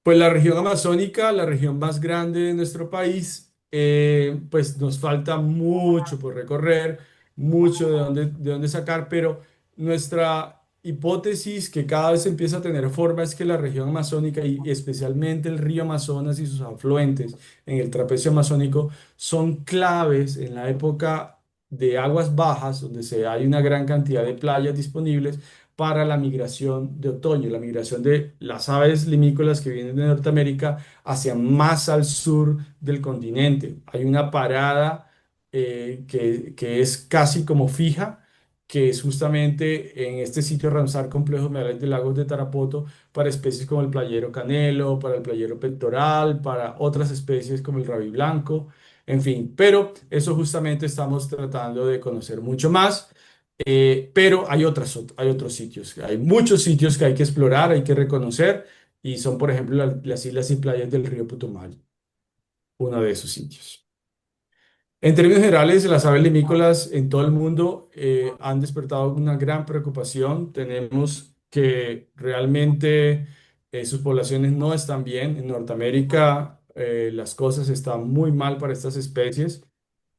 Pues la región amazónica, la región más grande de nuestro país, pues nos falta mucho por recorrer, mucho de dónde sacar, pero nuestra hipótesis que cada vez empieza a tener forma es que la región amazónica y especialmente el río Amazonas y sus afluentes en el trapecio amazónico son claves en la época de aguas bajas, donde hay una gran cantidad de playas disponibles para la migración de otoño, la migración de las aves limícolas que vienen de Norteamérica hacia más al sur del continente. Hay una parada que es casi como fija, que es justamente en este sitio Ramsar Complejo Humedales de Lagos de Tarapoto para especies como el playero canelo, para el playero pectoral, para otras especies como el rabí blanco, en fin, pero eso justamente estamos tratando de conocer mucho más. Pero hay otros sitios, hay muchos sitios que hay que explorar, hay que reconocer, y son, por ejemplo, las islas y playas del río Putumayo, uno de esos sitios. En términos generales, las aves limícolas en todo el mundo han despertado una gran preocupación. Tenemos que realmente sus poblaciones no están bien. En Norteamérica las cosas están muy mal para estas especies.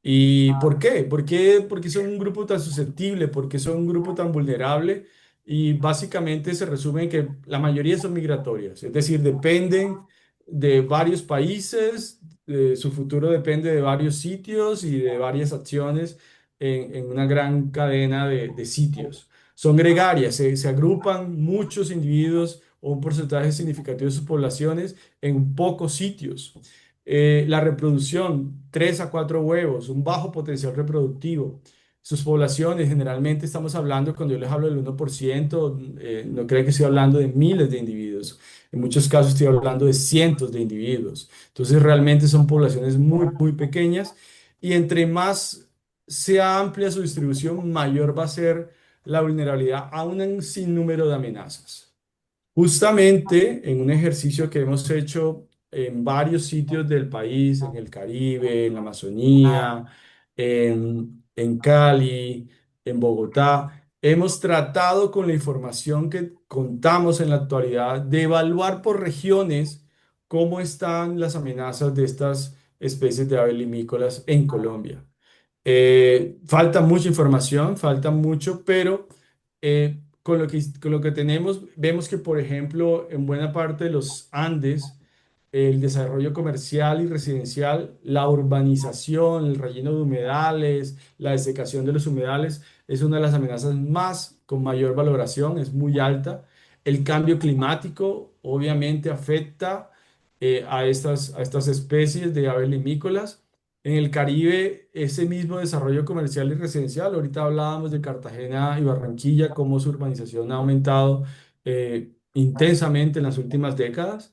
¿Y por qué? Porque son un grupo tan susceptible, porque son un grupo tan vulnerable, y básicamente se resume en que la mayoría son migratorias, es decir, dependen de varios países, su futuro depende de varios sitios y de varias acciones en una gran cadena de sitios. Son gregarias, se agrupan muchos individuos o un porcentaje significativo de sus poblaciones en pocos sitios. La reproducción, 3 a 4 huevos, un bajo potencial reproductivo. Sus poblaciones, generalmente estamos hablando, cuando yo les hablo del 1%, no creen que estoy hablando de miles de individuos. En muchos casos estoy hablando de cientos de individuos. Entonces realmente son poblaciones muy pequeñas, y entre más sea amplia su distribución, mayor va a ser la vulnerabilidad a un sinnúmero de amenazas. Justamente en un ejercicio que hemos hecho en varios sitios del país, en el Caribe, en la Amazonía, en Cali, en Bogotá, hemos tratado con la información que contamos en la actualidad de evaluar por regiones cómo están las amenazas de estas especies de aves limícolas en Colombia. Falta mucha información, falta mucho, pero con lo que tenemos, vemos que, por ejemplo, en buena parte de los Andes, el desarrollo comercial y residencial, la urbanización, el relleno de humedales, la desecación de los humedales, es una de las amenazas más con mayor valoración, es muy alta. El cambio climático obviamente afecta a estas especies de aves limícolas. En el Caribe, ese mismo desarrollo comercial y residencial, ahorita hablábamos de Cartagena y Barranquilla, cómo su urbanización ha aumentado intensamente en las últimas décadas.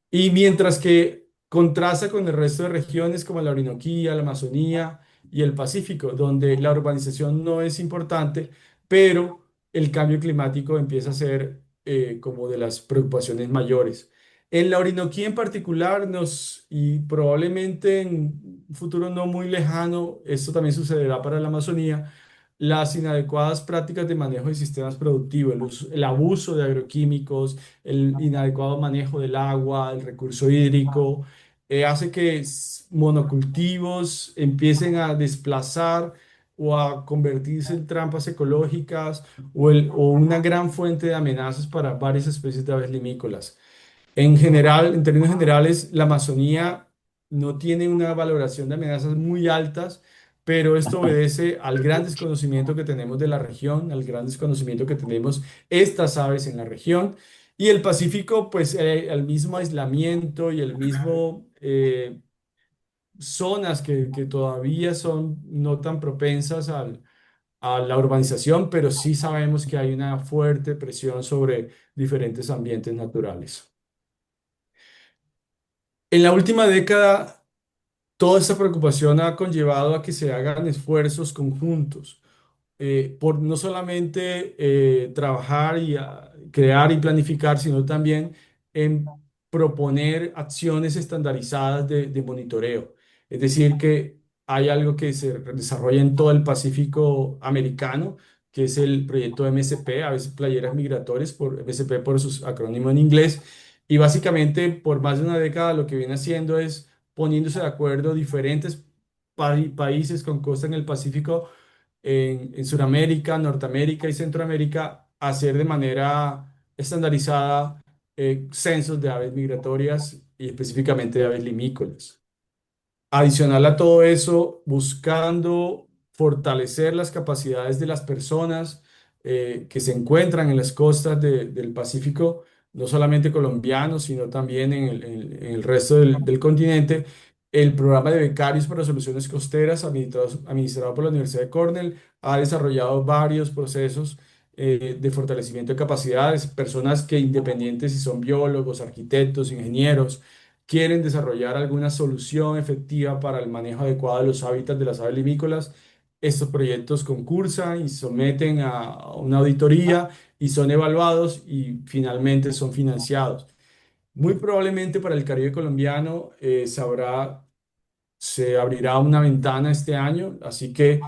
Y mientras que contrasta con el resto de regiones como la Orinoquía, la Amazonía y el Pacífico, donde la urbanización no es importante, pero el cambio climático empieza a ser como de las preocupaciones mayores. En la Orinoquía en particular, y probablemente en un futuro no muy lejano, esto también sucederá para la Amazonía, las inadecuadas prácticas de manejo de sistemas productivos, el abuso de agroquímicos, el inadecuado manejo del agua, el recurso hídrico, hace que monocultivos empiecen a desplazar o a convertirse en trampas ecológicas o una gran fuente de amenazas para varias especies de aves limícolas. En general, en términos generales, la Amazonía no tiene una valoración de amenazas muy altas, pero esto obedece al gran desconocimiento que tenemos de la región, al gran desconocimiento que tenemos estas aves en la región. Y el Pacífico, pues el mismo aislamiento y el mismo zonas que todavía son no tan propensas a la urbanización, pero sí sabemos que hay una fuerte presión sobre diferentes ambientes naturales. En la última década, toda esta preocupación ha conllevado a que se hagan esfuerzos conjuntos por no solamente trabajar y crear y planificar, sino también en proponer acciones estandarizadas de monitoreo. Es decir, que hay algo que se desarrolla en todo el Pacífico americano, que es el proyecto MSP, a veces playeras migratorias, por MSP por sus acrónimos en inglés, y básicamente por más de una década lo que viene haciendo es poniéndose de acuerdo diferentes países con costa en el Pacífico en Sudamérica, Norteamérica y Centroamérica hacer de manera estandarizada censos de aves migratorias y específicamente de aves limícolas. Adicional a todo eso, buscando fortalecer las capacidades de las personas que se encuentran en las costas del Pacífico, no solamente colombianos, sino también en el resto del continente. El programa de becarios para soluciones costeras, administrado por la Universidad de Cornell, ha desarrollado varios procesos de fortalecimiento de capacidades, personas que independientes si son biólogos, arquitectos, ingenieros, quieren desarrollar alguna solución efectiva para el manejo adecuado de los hábitats de las aves limícolas. Estos proyectos concursan y someten a una auditoría y son evaluados y finalmente son financiados. Muy probablemente para el Caribe colombiano se abrirá una ventana este año, así que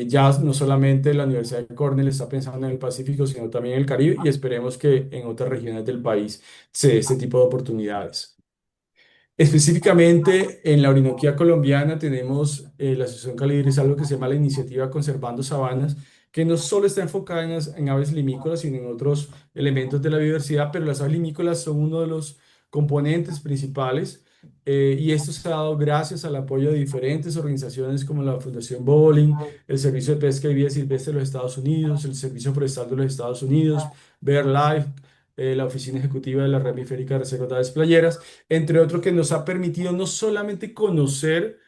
ya no solamente la Universidad de Cornell está pensando en el Pacífico, sino también en el Caribe y esperemos que en otras regiones del país se dé este tipo de oportunidades. Específicamente en la Orinoquía colombiana tenemos la Asociación Calidris, algo que se llama la Iniciativa Conservando Sabanas, que no solo está enfocada en aves limícolas, sino en otros elementos de la biodiversidad, pero las aves limícolas son uno de los componentes principales y esto se ha dado gracias al apoyo de diferentes organizaciones como la Fundación Bowling, el Servicio de Pesca y Vida Silvestre de los Estados Unidos, el Servicio Forestal de los Estados Unidos, BirdLife, la Oficina Ejecutiva de la Red Biférica de Reservas de Aves Playeras, entre otros, que nos ha permitido no solamente conocer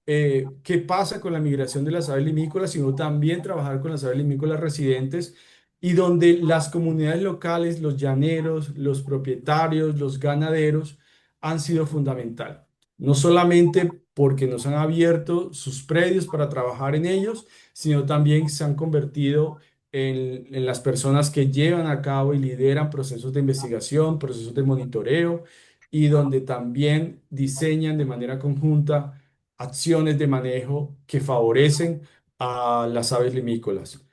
qué pasa con la migración de las aves limícolas, sino también trabajar con las aves limícolas residentes y donde las comunidades locales, los llaneros, los propietarios, los ganaderos han sido fundamental. No solamente porque nos han abierto sus predios para trabajar en ellos, sino también se han convertido en las personas que llevan a cabo y lideran procesos de investigación, procesos de monitoreo y donde también diseñan de manera conjunta acciones de manejo que favorecen a las aves limícolas.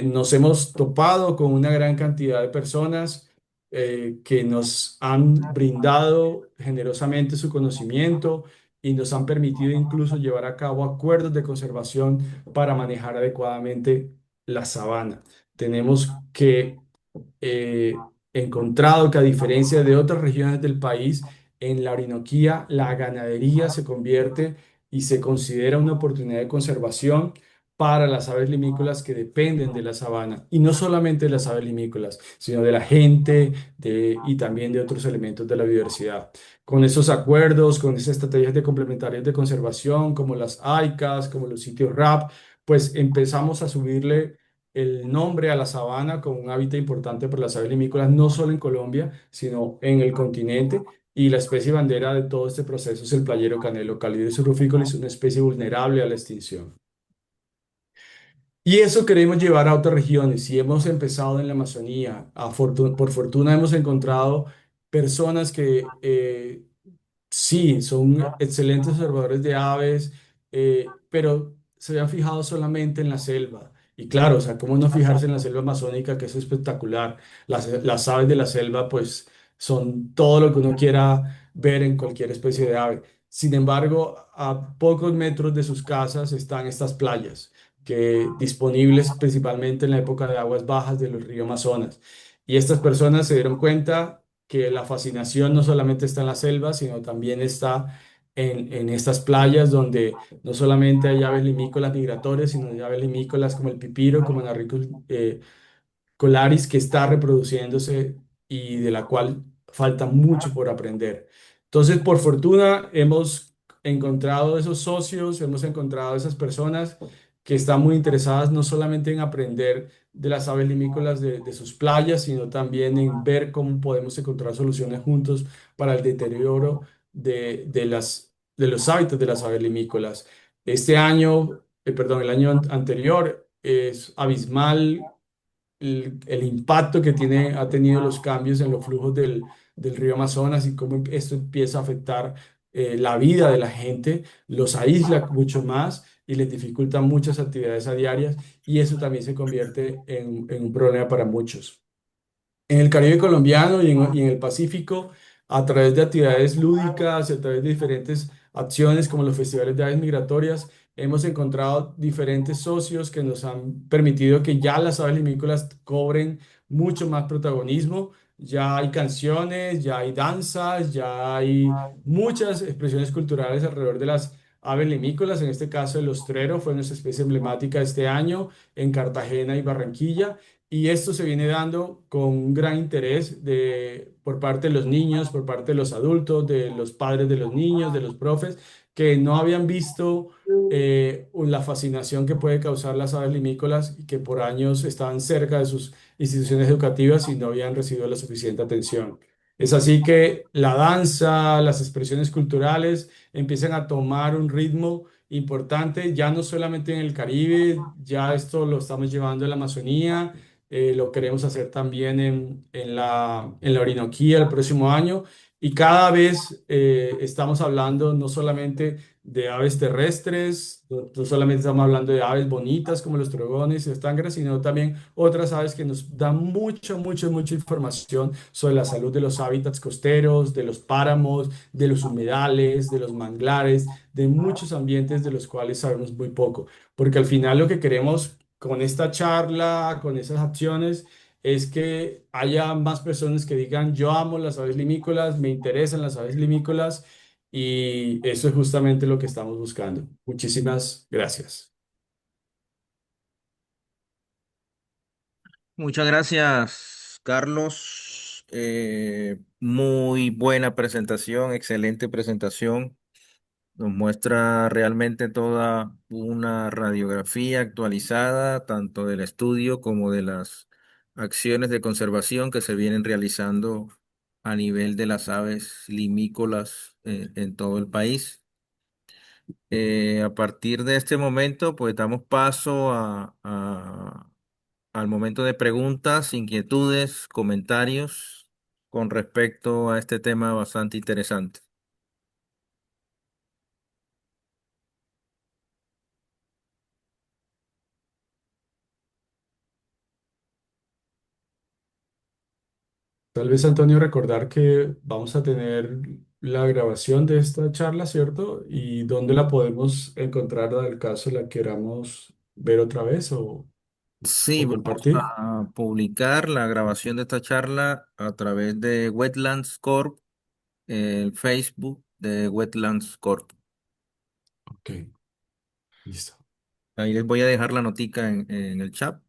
Nos hemos topado con una gran cantidad de personas que nos han brindado generosamente su conocimiento y nos han permitido incluso llevar a cabo acuerdos de conservación para manejar adecuadamente la sabana. Tenemos que encontrado que a diferencia de otras regiones del país, en la Orinoquía la ganadería se convierte y se considera una oportunidad de conservación para las aves limícolas que dependen de la sabana. Y no solamente de las aves limícolas, sino de la gente y también de otros elementos de la biodiversidad. Con esos acuerdos, con esas estrategias de complementarias de conservación, como las AICAs, como los sitios RAP, pues empezamos a subirle el nombre a la sabana como un hábitat importante para las aves limícolas, no solo en Colombia, sino en el continente. Y la especie bandera de todo este proceso es el playero canelo Calidris ruficolis, una especie vulnerable a la extinción. Y eso queremos llevar a otras regiones. Si hemos empezado en la Amazonía, por fortuna hemos encontrado personas que sí, son excelentes observadores de aves, pero se habían fijado solamente en la selva Y claro, o sea, ¿cómo no fijarse en la selva amazónica, que es espectacular? Las aves de la selva, pues, son todo lo que uno quiera ver en cualquier especie de ave. Sin embargo, a pocos metros de sus casas están estas playas, que disponibles principalmente en la época de aguas bajas del río Amazonas. Y estas personas se dieron cuenta que la fascinación no solamente está en la selva, sino también está en estas playas donde no solamente hay aves limícolas migratorias, sino hay aves limícolas como el pipiro, como Anarrhicus colaris, que está reproduciéndose y de la cual falta mucho por aprender. Entonces, por fortuna, hemos encontrado esos socios, hemos encontrado esas personas que están muy interesadas no solamente en aprender de las aves limícolas de sus playas, sino también en ver cómo podemos encontrar soluciones juntos para el deterioro de los hábitats de las aves limícolas. Este año, perdón, el año anterior es abismal el impacto que ha tenido los cambios en los flujos del río Amazonas y cómo esto empieza a afectar la vida de la gente, los aísla mucho más y les dificulta muchas actividades a diarias y eso también se convierte en un problema para muchos. En el Caribe colombiano y en el Pacífico, a través de actividades lúdicas y a través de diferentes acciones como los festivales de aves migratorias, hemos encontrado diferentes socios que nos han permitido que ya las aves limícolas cobren mucho más protagonismo. Ya hay canciones, ya hay danzas, ya hay muchas expresiones culturales alrededor de las aves limícolas. En este caso, el ostrero fue nuestra especie emblemática este año en Cartagena y Barranquilla. Y esto se viene dando con un gran interés por parte de los niños, por parte de los adultos, de los padres de los niños, de los profes, que no habían visto la fascinación que puede causar las aves limícolas y que por años estaban cerca de sus instituciones educativas y no habían recibido la suficiente atención. Es así que la danza, las expresiones culturales empiezan a tomar un ritmo importante, ya no solamente en el Caribe, ya esto lo estamos llevando a la Amazonía, lo queremos hacer también en la Orinoquía el próximo año. Y cada vez estamos hablando no solamente de aves terrestres, no solamente estamos hablando de aves bonitas como los trogones y los tángaras, sino también otras aves que nos dan mucha información sobre la salud de los hábitats costeros, de los páramos, de los humedales, de los manglares, de muchos ambientes de los cuales sabemos muy poco. Porque al final lo que queremos con esta charla, con esas acciones, es que haya más personas que digan, yo amo las aves limícolas, me interesan las aves limícolas y eso es justamente lo que estamos buscando. Muchísimas gracias. Muchas gracias, Carlos. Muy buena presentación, excelente presentación. Nos muestra realmente toda una radiografía actualizada, tanto del estudio como de las acciones de conservación que se vienen realizando a nivel de las aves limícolas en todo el país. A partir de este momento, pues damos paso al momento de preguntas, inquietudes, comentarios con respecto a este tema bastante interesante. Tal vez, Antonio, recordar que vamos a tener la grabación de esta charla, ¿cierto? ¿Y dónde la podemos encontrar, al caso la queramos ver otra vez Sí, o vamos compartir? a publicar la grabación de esta charla a través de Wetlands Corp, el Facebook de Wetlands Corp. Ok, listo. Ahí les voy a dejar la notica en el chat.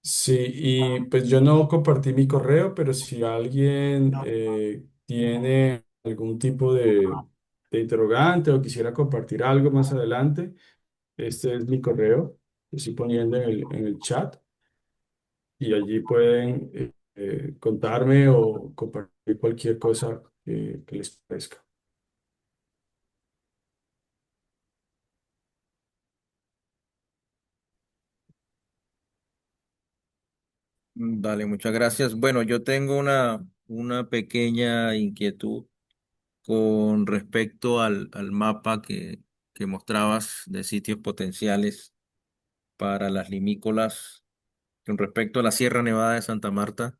Sí, y pues yo no compartí mi correo, pero si alguien tiene algún tipo de interrogante o quisiera compartir algo más adelante, este es mi correo, lo estoy poniendo en el chat y allí pueden contarme o compartir cualquier cosa que les parezca. Dale, muchas gracias. Bueno, yo tengo una pequeña inquietud con respecto al mapa que mostrabas de sitios potenciales. para las limícolas con respecto a la Sierra Nevada de Santa Marta.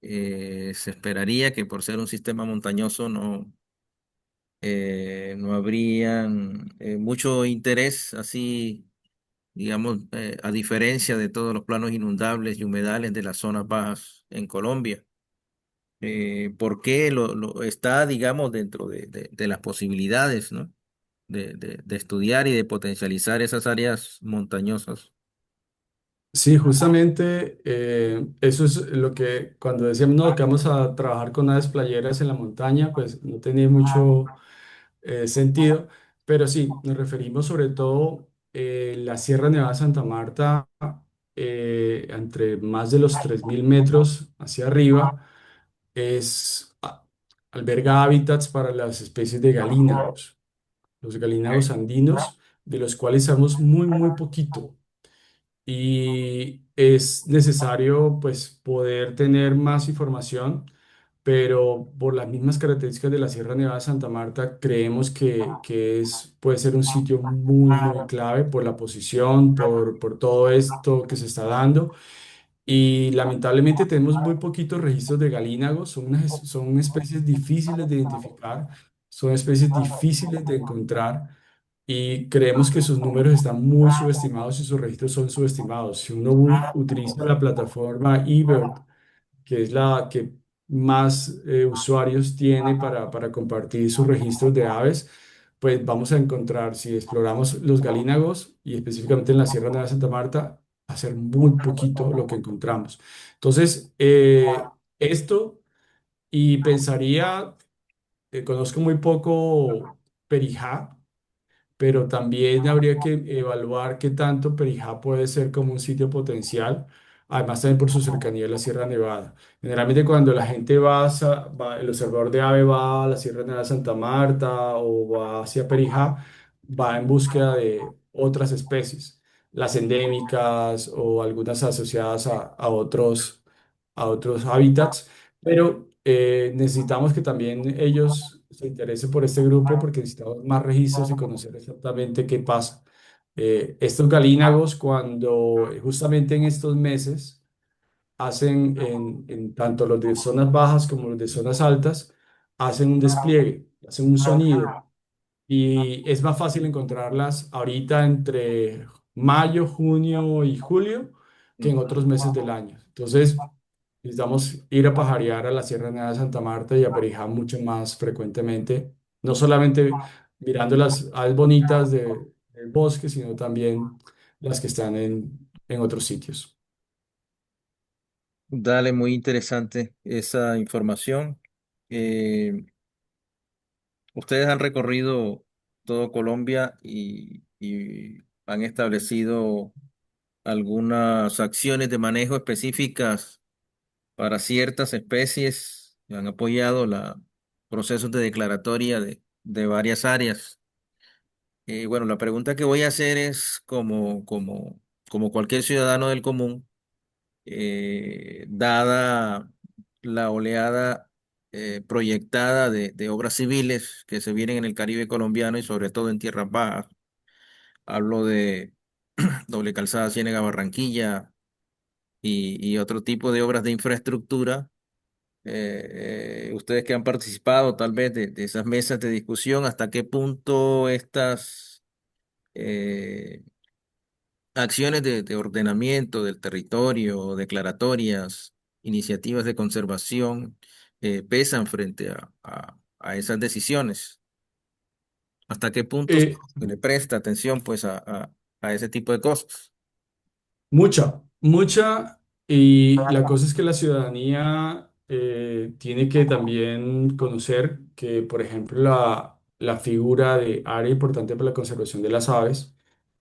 Se esperaría que por ser un sistema montañoso no habrían mucho interés, así, digamos, a diferencia de todos los planos inundables y humedales de las zonas bajas en Colombia. ¿Por qué lo está, digamos, dentro de las posibilidades, ¿no? De estudiar y de potencializar esas áreas montañosas? Sí, justamente eso es lo que cuando decíamos no, que vamos a trabajar con aves playeras en la montaña, pues no tenía mucho sentido, pero sí, nos referimos sobre todo la Sierra Nevada de Santa Marta, entre más de los 3.000 metros hacia arriba, es, alberga hábitats para las especies de galínagos, los galínagos andinos, de los cuales sabemos muy, muy poquito y es necesario pues poder tener más información, pero por las mismas características de la Sierra Nevada de Santa Marta creemos que puede ser un sitio muy, muy clave por la posición, por todo esto que se está dando. Y lamentablemente tenemos muy poquitos registros de galínagos, son especies difíciles de identificar, son especies difíciles de encontrar y creemos que sus números están muy subestimados y sus registros son subestimados. Si uno utiliza la plataforma eBird, que es la que más usuarios tiene para compartir sus registros de aves, pues vamos a encontrar, si exploramos los galínagos y específicamente en la Sierra Nevada de Santa Marta, va a ser muy poquito lo que encontramos. Entonces, esto y pensaría, conozco muy poco Perijá, pero también habría que evaluar qué tanto Perijá puede ser como un sitio potencial, además también por su cercanía a la Sierra Nevada. Generalmente cuando la gente el observador de ave va a la Sierra Nevada de Santa Marta o va hacia Perijá, va en búsqueda de otras especies, las endémicas o algunas asociadas a otros hábitats, pero necesitamos que también ellos se interesen por este grupo porque necesitamos más registros y conocer exactamente qué pasa. Estos galínagos, cuando justamente en estos meses hacen en tanto los de zonas bajas como los de zonas altas, hacen un despliegue, hacen un sonido y es más fácil encontrarlas ahorita entre mayo, junio y julio que en otros meses del año. Entonces, necesitamos ir a pajarear a la Sierra Nevada de Santa Marta y a Perijá mucho más frecuentemente, no solamente mirando las aves bonitas del bosque, sino también las que están en otros sitios. Dale, muy interesante esa información. Eh, Ustedes han recorrido todo Colombia y han establecido algunas acciones de manejo específicas para ciertas especies, han apoyado procesos de declaratoria de varias áreas. Bueno, la pregunta que voy a hacer es como cualquier ciudadano del común, dada la oleada proyectada de obras civiles que se vienen en el Caribe colombiano y sobre todo en tierras bajas. Hablo de doble calzada Ciénega Barranquilla y otro tipo de obras de infraestructura. Ustedes que han participado tal vez de esas mesas de discusión, ¿hasta qué punto estas eh, acciones de ordenamiento del territorio, declaratorias, iniciativas de conservación, pesan frente a esas decisiones? ¿Hasta qué punto se Eh, le presta atención pues a ese tipo de cosas? Mucha, mucha, y la cosa es que la ciudadanía tiene que también conocer que, por ejemplo, la figura de área importante para la conservación de las aves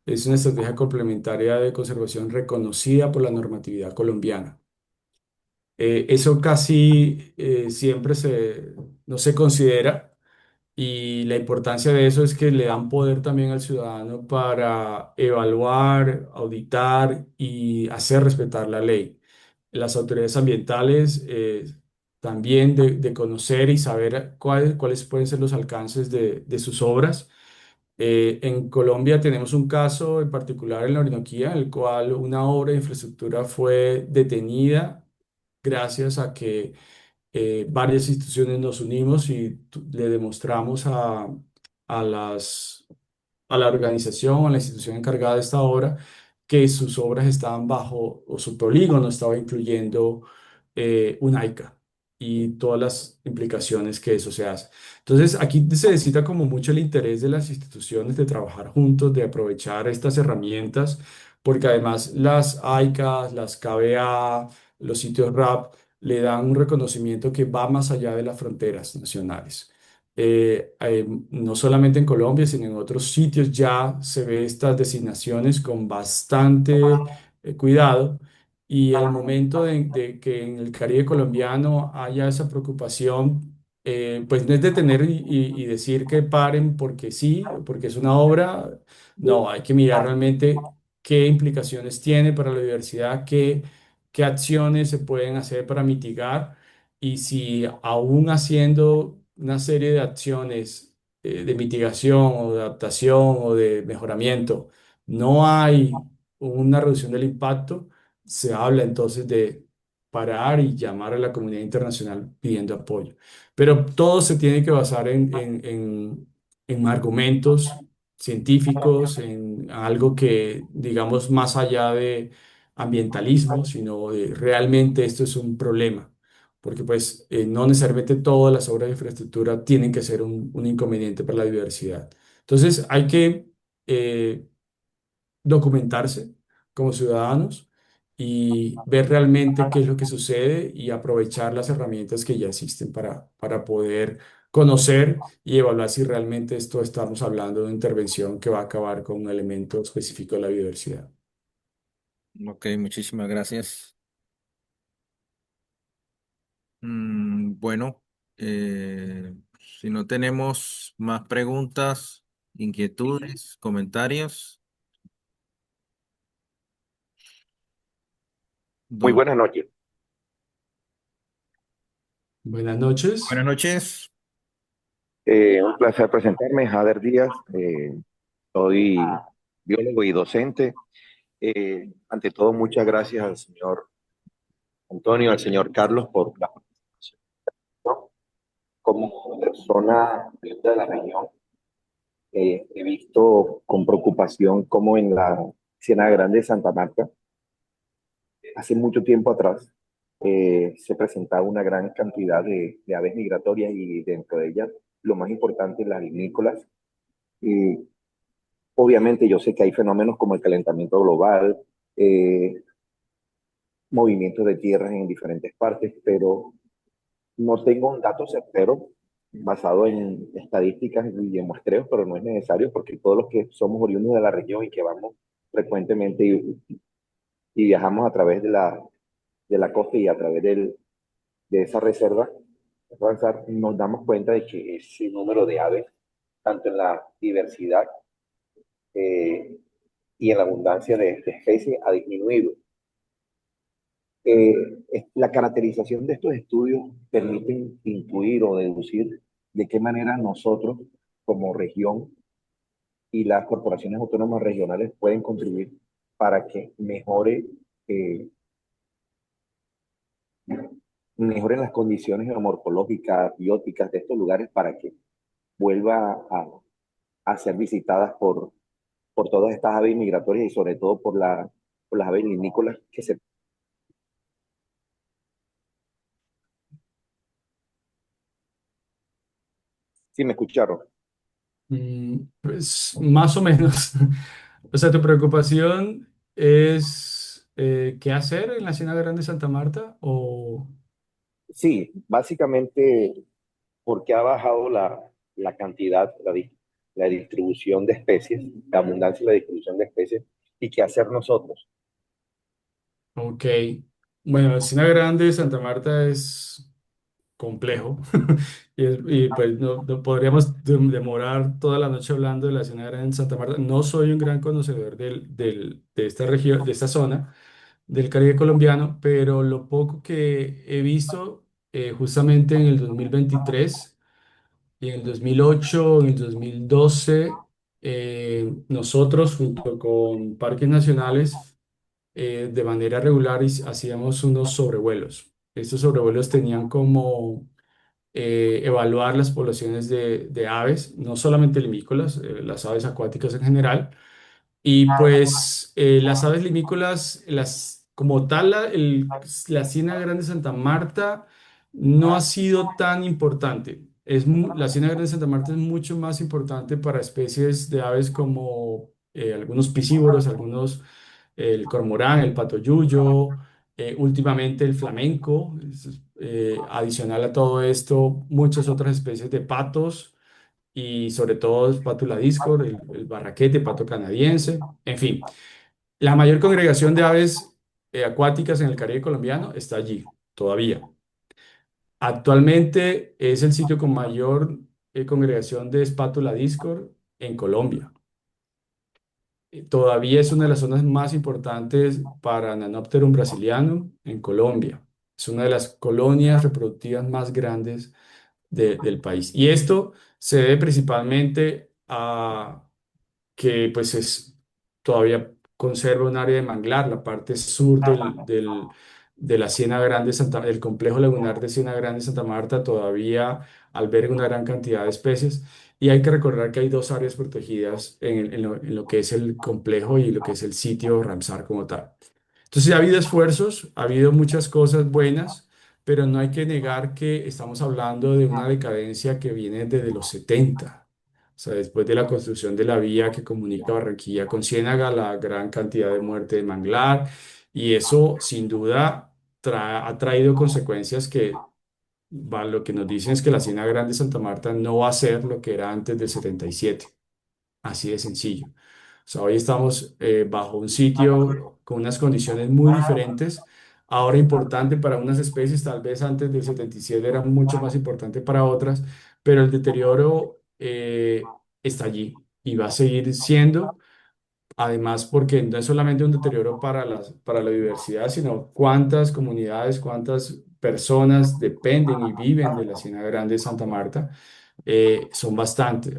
es una estrategia complementaria de conservación reconocida por la normatividad colombiana. Eso casi siempre no se considera y la importancia de eso es que le dan poder también al ciudadano para evaluar, auditar y hacer respetar la ley. Las autoridades ambientales también de conocer y saber cuáles pueden ser los alcances de sus obras En Colombia tenemos un caso en particular en la Orinoquía, en el cual una obra de infraestructura fue detenida gracias a que varias instituciones nos unimos y le demostramos a a la organización, a la institución encargada de esta obra, que sus obras estaban bajo, o su polígono estaba incluyendo un AICA y todas las implicaciones que eso se hace. Entonces, aquí se necesita como mucho el interés de las instituciones de trabajar juntos, de aprovechar estas herramientas, porque además las AICAs, las KBA, los sitios RAP, le dan un reconocimiento que va más allá de las fronteras nacionales. No solamente en Colombia, sino en otros sitios ya se ve estas designaciones con bastante cuidado y el momento de que en el Caribe colombiano haya esa preocupación, pues no es detener y decir que paren porque sí, porque es una obra, no, hay que mirar realmente qué implicaciones tiene para la diversidad, qué acciones se pueden hacer para mitigar y si aún haciendo una serie de acciones de mitigación o de adaptación o de mejoramiento, no hay una reducción del impacto, se habla entonces de parar y llamar a la comunidad internacional pidiendo apoyo. Pero todo se tiene que basar en argumentos científicos, en algo que, digamos, más allá de ambientalismo, sino de realmente esto es un problema, porque pues no necesariamente todas las obras de infraestructura tienen que ser un inconveniente para la diversidad. Entonces hay que documentarse como ciudadanos y ver realmente qué es lo que sucede y aprovechar las herramientas que ya existen para poder conocer y evaluar si realmente esto estamos hablando de una intervención que va a acabar con un elemento específico de la biodiversidad. Ok, muchísimas gracias. Bueno, si no tenemos más preguntas, inquietudes, comentarios, Muy don. buenas noches. Buenas noches. Buenas noches. Un placer presentarme, Jader Díaz. Soy biólogo y docente. Ante todo, muchas gracias al señor Antonio, al señor Carlos por la participación. Como persona de la región, he visto con preocupación cómo en la Ciénaga Grande de Santa Marta, hace mucho tiempo atrás, se presentaba una gran cantidad de aves migratorias y dentro de ellas, lo más importante, las vinícolas. Y obviamente yo sé que hay fenómenos como el calentamiento global, eh, movimientos de tierras en diferentes partes, pero no tengo un dato certero basado en estadísticas y en muestreos, pero no es necesario porque todos los que somos oriundos de la región y que vamos frecuentemente y viajamos a través de la costa y a través de esa reserva, nos damos cuenta de que ese número de aves, tanto en la diversidad eh, y en la abundancia de especies, ha disminuido. La caracterización de estos estudios permiten intuir o deducir de qué manera nosotros como región y las corporaciones autónomas regionales pueden contribuir para que eh, mejoren las condiciones geomorfológicas, bióticas de estos lugares para que vuelva a ser visitadas por todas estas aves migratorias y sobre todo por las aves linícolas que se... Sí, me escucharon. Pues más o menos. O sea, tu preocupación es qué hacer en la Ciénaga Grande de Santa Marta o... Sí, básicamente porque ha bajado la cantidad, la distribución de especies, la abundancia y la distribución de especies, y qué hacer nosotros. Ok. Bueno, la Ciénaga Grande de Santa Marta es complejo y, pues no podríamos demorar toda la noche hablando de la Ciénaga Grande de Santa Marta. No soy un gran conocedor de esta región, de esta zona del Caribe colombiano, pero lo poco que he visto justamente en el 2023 y en el 2008, en el 2012. nosotros junto con parques nacionales de manera regular hacíamos unos sobrevuelos. Estos sobrevuelos tenían como evaluar las poblaciones de aves, no solamente limícolas, las aves acuáticas en general. Y pues las aves limícolas, como tal, la Ciénaga Grande de Santa Marta no ha sido tan importante. La Ciénaga Grande de Santa Marta es mucho más importante para especies de aves como algunos piscívoros, el cormorán, el patoyuyo, últimamente el flamenco. Adicional a todo esto, muchas otras especies de patos y sobre todo el pátula discor, el barraquete, pato canadiense, en fin, la mayor congregación de aves acuáticas en el Caribe colombiano está allí, todavía. Actualmente es el sitio con mayor congregación de espátula discor en Colombia. Todavía es una de las zonas más importantes para Nanopterum brasilianum en Colombia. Es una de las colonias reproductivas más grandes del país. Y esto se debe principalmente a que pues todavía conserva un área de manglar, la parte sur de la Ciénaga Grande el complejo lagunar de Ciénaga Grande Santa Marta todavía alberga una gran cantidad de especies. Y hay que recordar que hay dos áreas protegidas en lo que es el complejo y lo que es el sitio Ramsar como tal. Entonces ha habido esfuerzos, ha habido muchas cosas buenas, pero no hay que negar que estamos hablando de una decadencia que viene desde los 70. O sea, después de la construcción de la vía que comunica Barranquilla con Ciénaga, la gran cantidad de muerte de manglar, y eso sin duda ha traído consecuencias lo que nos dicen es que la Ciénaga Grande de Santa Marta no va a ser lo que era antes del 77. Así de sencillo. O sea, hoy estamos bajo un sitio con unas condiciones muy diferentes. Ahora importante para unas especies, tal vez antes del 77 era mucho más importante para otras, pero el deterioro está allí y va a seguir siendo. Además, porque no es solamente un deterioro para la diversidad, sino cuántas comunidades, cuántas personas dependen y viven de la Ciénaga Grande de Santa Marta, son bastantes.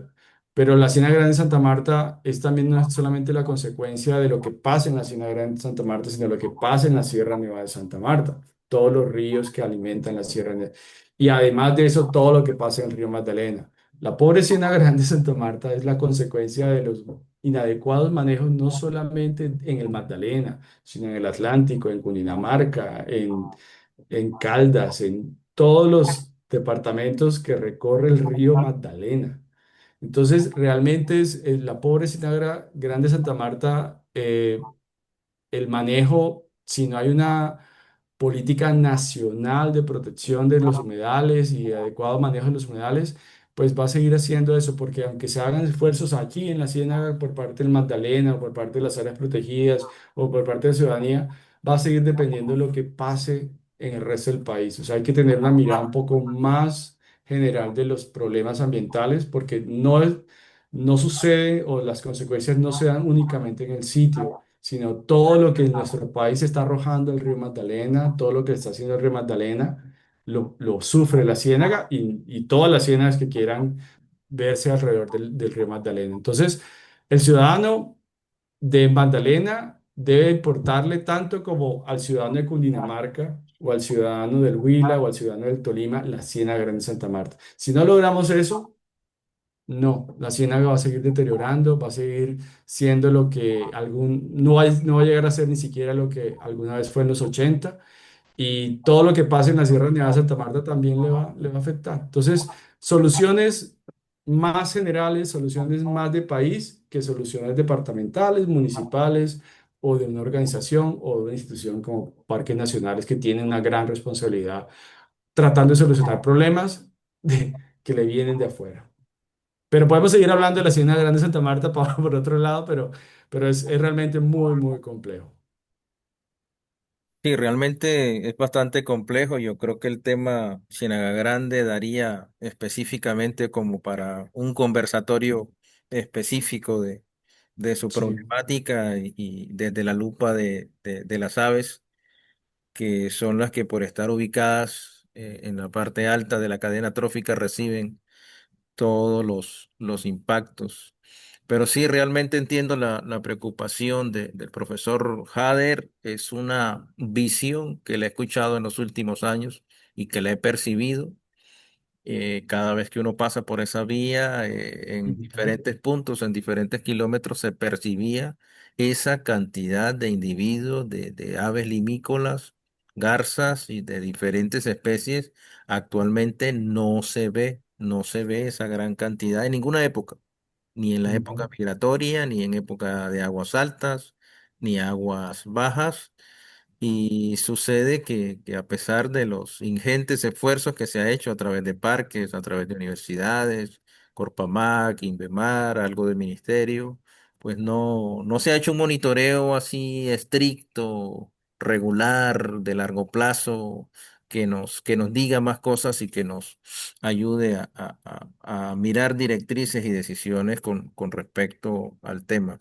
Pero la Ciénaga Grande de Santa Marta es también no es solamente la consecuencia de lo que pasa en la Ciénaga Grande de Santa Marta, sino lo que pasa en la Sierra Nevada de Santa Marta, todos los ríos que alimentan la Sierra Nevada. Y además de eso, todo lo que pasa en el río Magdalena. La pobre Ciénaga Grande de Santa Marta es la consecuencia de los inadecuados manejos no solamente en el Magdalena, sino en el Atlántico, en Cundinamarca, en Caldas, en todos los departamentos que recorre el río Magdalena. Entonces, realmente es la pobre Ciénaga Grande Santa Marta, el manejo, si no hay una política nacional de protección de los humedales y adecuado manejo de los humedales, pues va a seguir haciendo eso, porque aunque se hagan esfuerzos aquí en la Ciénaga por parte del Magdalena, o por parte de las áreas protegidas o por parte de la ciudadanía, va a seguir dependiendo de lo que pase en el resto del país. O sea, hay que tener una mirada un poco más general de los problemas ambientales, porque no sucede o las consecuencias no se dan únicamente en el sitio, sino todo lo que nuestro país está arrojando el río Magdalena, todo lo que está haciendo el río Magdalena, lo sufre la Ciénaga y todas las ciénagas que quieran verse alrededor del río Magdalena. Entonces, el ciudadano de Magdalena debe importarle tanto como al ciudadano de Cundinamarca o al ciudadano del Huila o al ciudadano del Tolima la Ciénaga Grande de Santa Marta. Si no logramos eso, no, la ciénaga va a seguir deteriorando, va a seguir siendo lo que no va a llegar a ser ni siquiera lo que alguna vez fue en los 80 y todo lo que pase en la Sierra Nevada de Santa Marta también le va a afectar. Entonces, soluciones más generales, soluciones más de país que soluciones departamentales, municipales o de una organización o de una institución como Parques Nacionales que tienen una gran responsabilidad tratando de solucionar problemas que le vienen de afuera. Pero podemos seguir hablando de la Ciénaga Grande de Santa Marta por otro lado, pero es realmente muy, muy complejo. Sí, realmente es bastante complejo. Yo creo que el tema Ciénaga Grande daría específicamente como para un conversatorio específico de su Sí, problemática y desde la lupa de las aves, que son las que por estar ubicadas en la parte alta de la cadena trófica reciben todos los impactos Pero sí, realmente entiendo la preocupación del profesor Hader. Es una visión que le he escuchado en los últimos años y que la he percibido cada vez que uno pasa por esa vía, en Ujú. diferentes puntos, en diferentes kilómetros, se percibía esa cantidad de individuos, de aves limícolas, garzas y de diferentes especies. Actualmente no se ve esa gran cantidad en ninguna época, ni en la época Ujú. migratoria, ni en época de aguas altas, ni aguas bajas. Y sucede que a pesar de los ingentes esfuerzos que se ha hecho a través de parques, a través de universidades, Corpamac, Invermar, algo del ministerio, pues no se ha hecho un monitoreo así estricto, regular, de largo plazo, que nos diga más cosas y que nos ayude a mirar directrices y decisiones con respecto al tema.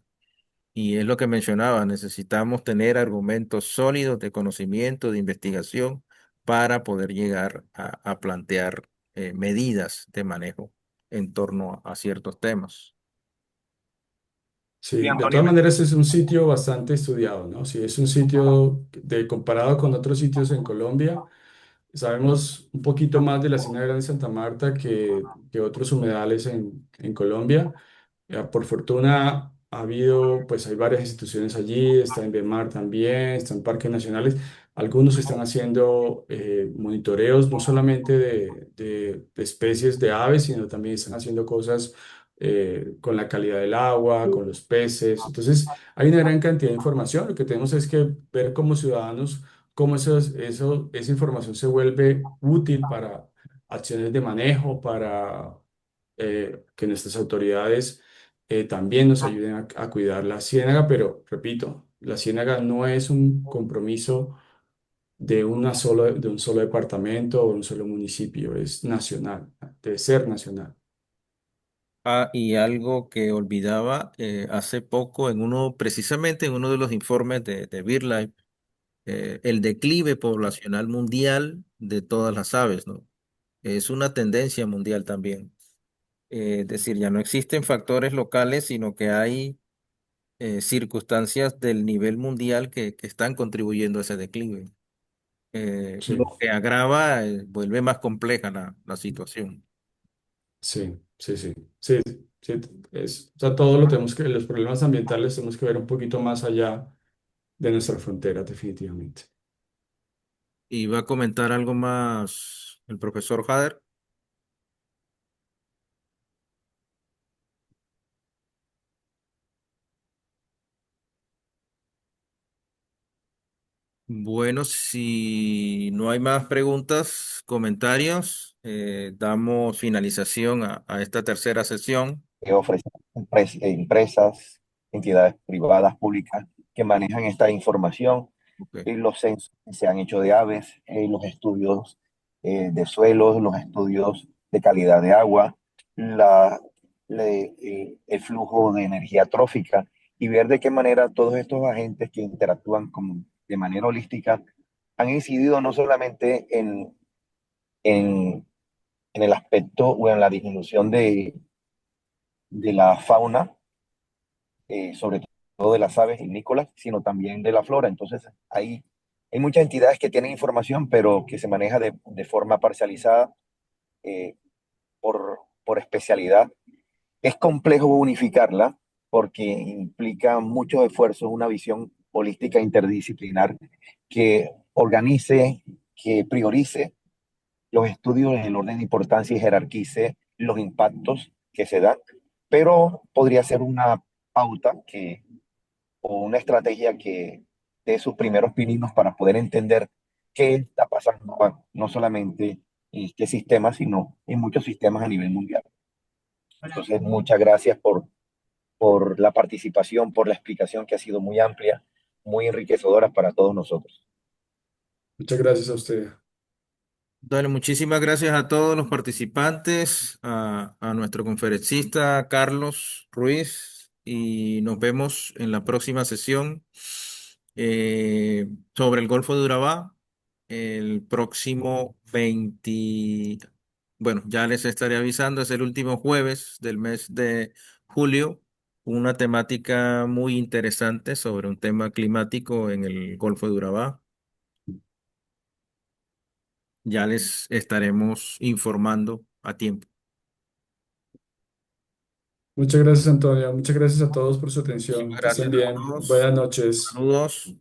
Y es lo que mencionaba, necesitamos tener argumentos sólidos de conocimiento, de investigación, para poder llegar a plantear medidas de manejo en torno a ciertos temas. Sí, de todas maneras es un sitio bastante estudiado, ¿no? Sí, es un sitio comparado con otros sitios en Colombia. Sabemos un poquito más de la Ciénaga Grande de Santa Marta que otros humedales en Colombia. Por fortuna ha habido, pues hay varias instituciones allí, está en BEMAR también, están parques nacionales. Algunos están haciendo monitoreos no solamente de especies de aves, sino también están haciendo cosas con la calidad del agua, con los peces. Entonces, hay una gran cantidad de información. Lo que tenemos es que ver como ciudadanos cómo esa información se vuelve útil para acciones de manejo, para que nuestras autoridades también nos ayuden a cuidar la ciénaga, pero repito, la ciénaga no es un compromiso de un solo departamento o un solo municipio, es nacional, debe ser nacional. Ah, y algo que olvidaba hace poco precisamente en uno de los informes de BirdLife, el declive poblacional mundial de todas las aves, ¿no? Es una tendencia mundial también. Es decir, ya no existen factores locales, sino que hay circunstancias del nivel mundial que están contribuyendo a ese declive. Lo Sí, que agrava, vuelve más compleja la situación. sí, sí, o sea, todo lo tenemos que, los problemas ambientales tenemos que ver un poquito más allá de nuestra frontera, definitivamente. ¿Y va a comentar algo más el profesor Hader? Bueno, si no hay más preguntas, comentarios, damos finalización a esta tercera sesión. Que ofrecen empresas, entidades privadas, públicas, que manejan esta información, Ok. los censos que se han hecho de aves, los estudios de suelos, los estudios de calidad de agua, el flujo de energía trófica y ver de qué manera todos estos agentes que interactúan de manera holística han incidido no solamente en, en el aspecto o en la disminución de la fauna, sobre todo de las aves vinícolas, sino también de la flora. Entonces, hay muchas entidades que tienen información, pero que se maneja de forma parcializada eh, por especialidad. Es complejo unificarla porque implica muchos esfuerzos, una visión holística interdisciplinar que organice, que priorice los estudios en el orden de importancia y jerarquice los impactos que se dan, pero podría ser una pauta o una estrategia que dé sus primeros pininos para poder entender qué está pasando, no solamente en este sistema, sino en muchos sistemas a nivel mundial. Entonces, muchas gracias por la participación, por la explicación que ha sido muy amplia, muy enriquecedora para todos nosotros. Muchas gracias a usted. Dale, muchísimas gracias a todos los participantes, a nuestro conferencista Carlos Ruiz, y nos vemos en la próxima sesión sobre el Golfo de Urabá, el próximo 20, bueno, ya les estaré avisando, es el último jueves del mes de julio una temática muy interesante sobre un tema climático en el Golfo de Urabá. Ya les estaremos informando a tiempo. Muchas gracias, Antonio. Muchas gracias a todos por su Muchísimas atención. Que estén gracias a bien. todos. Buenas noches. Saludos.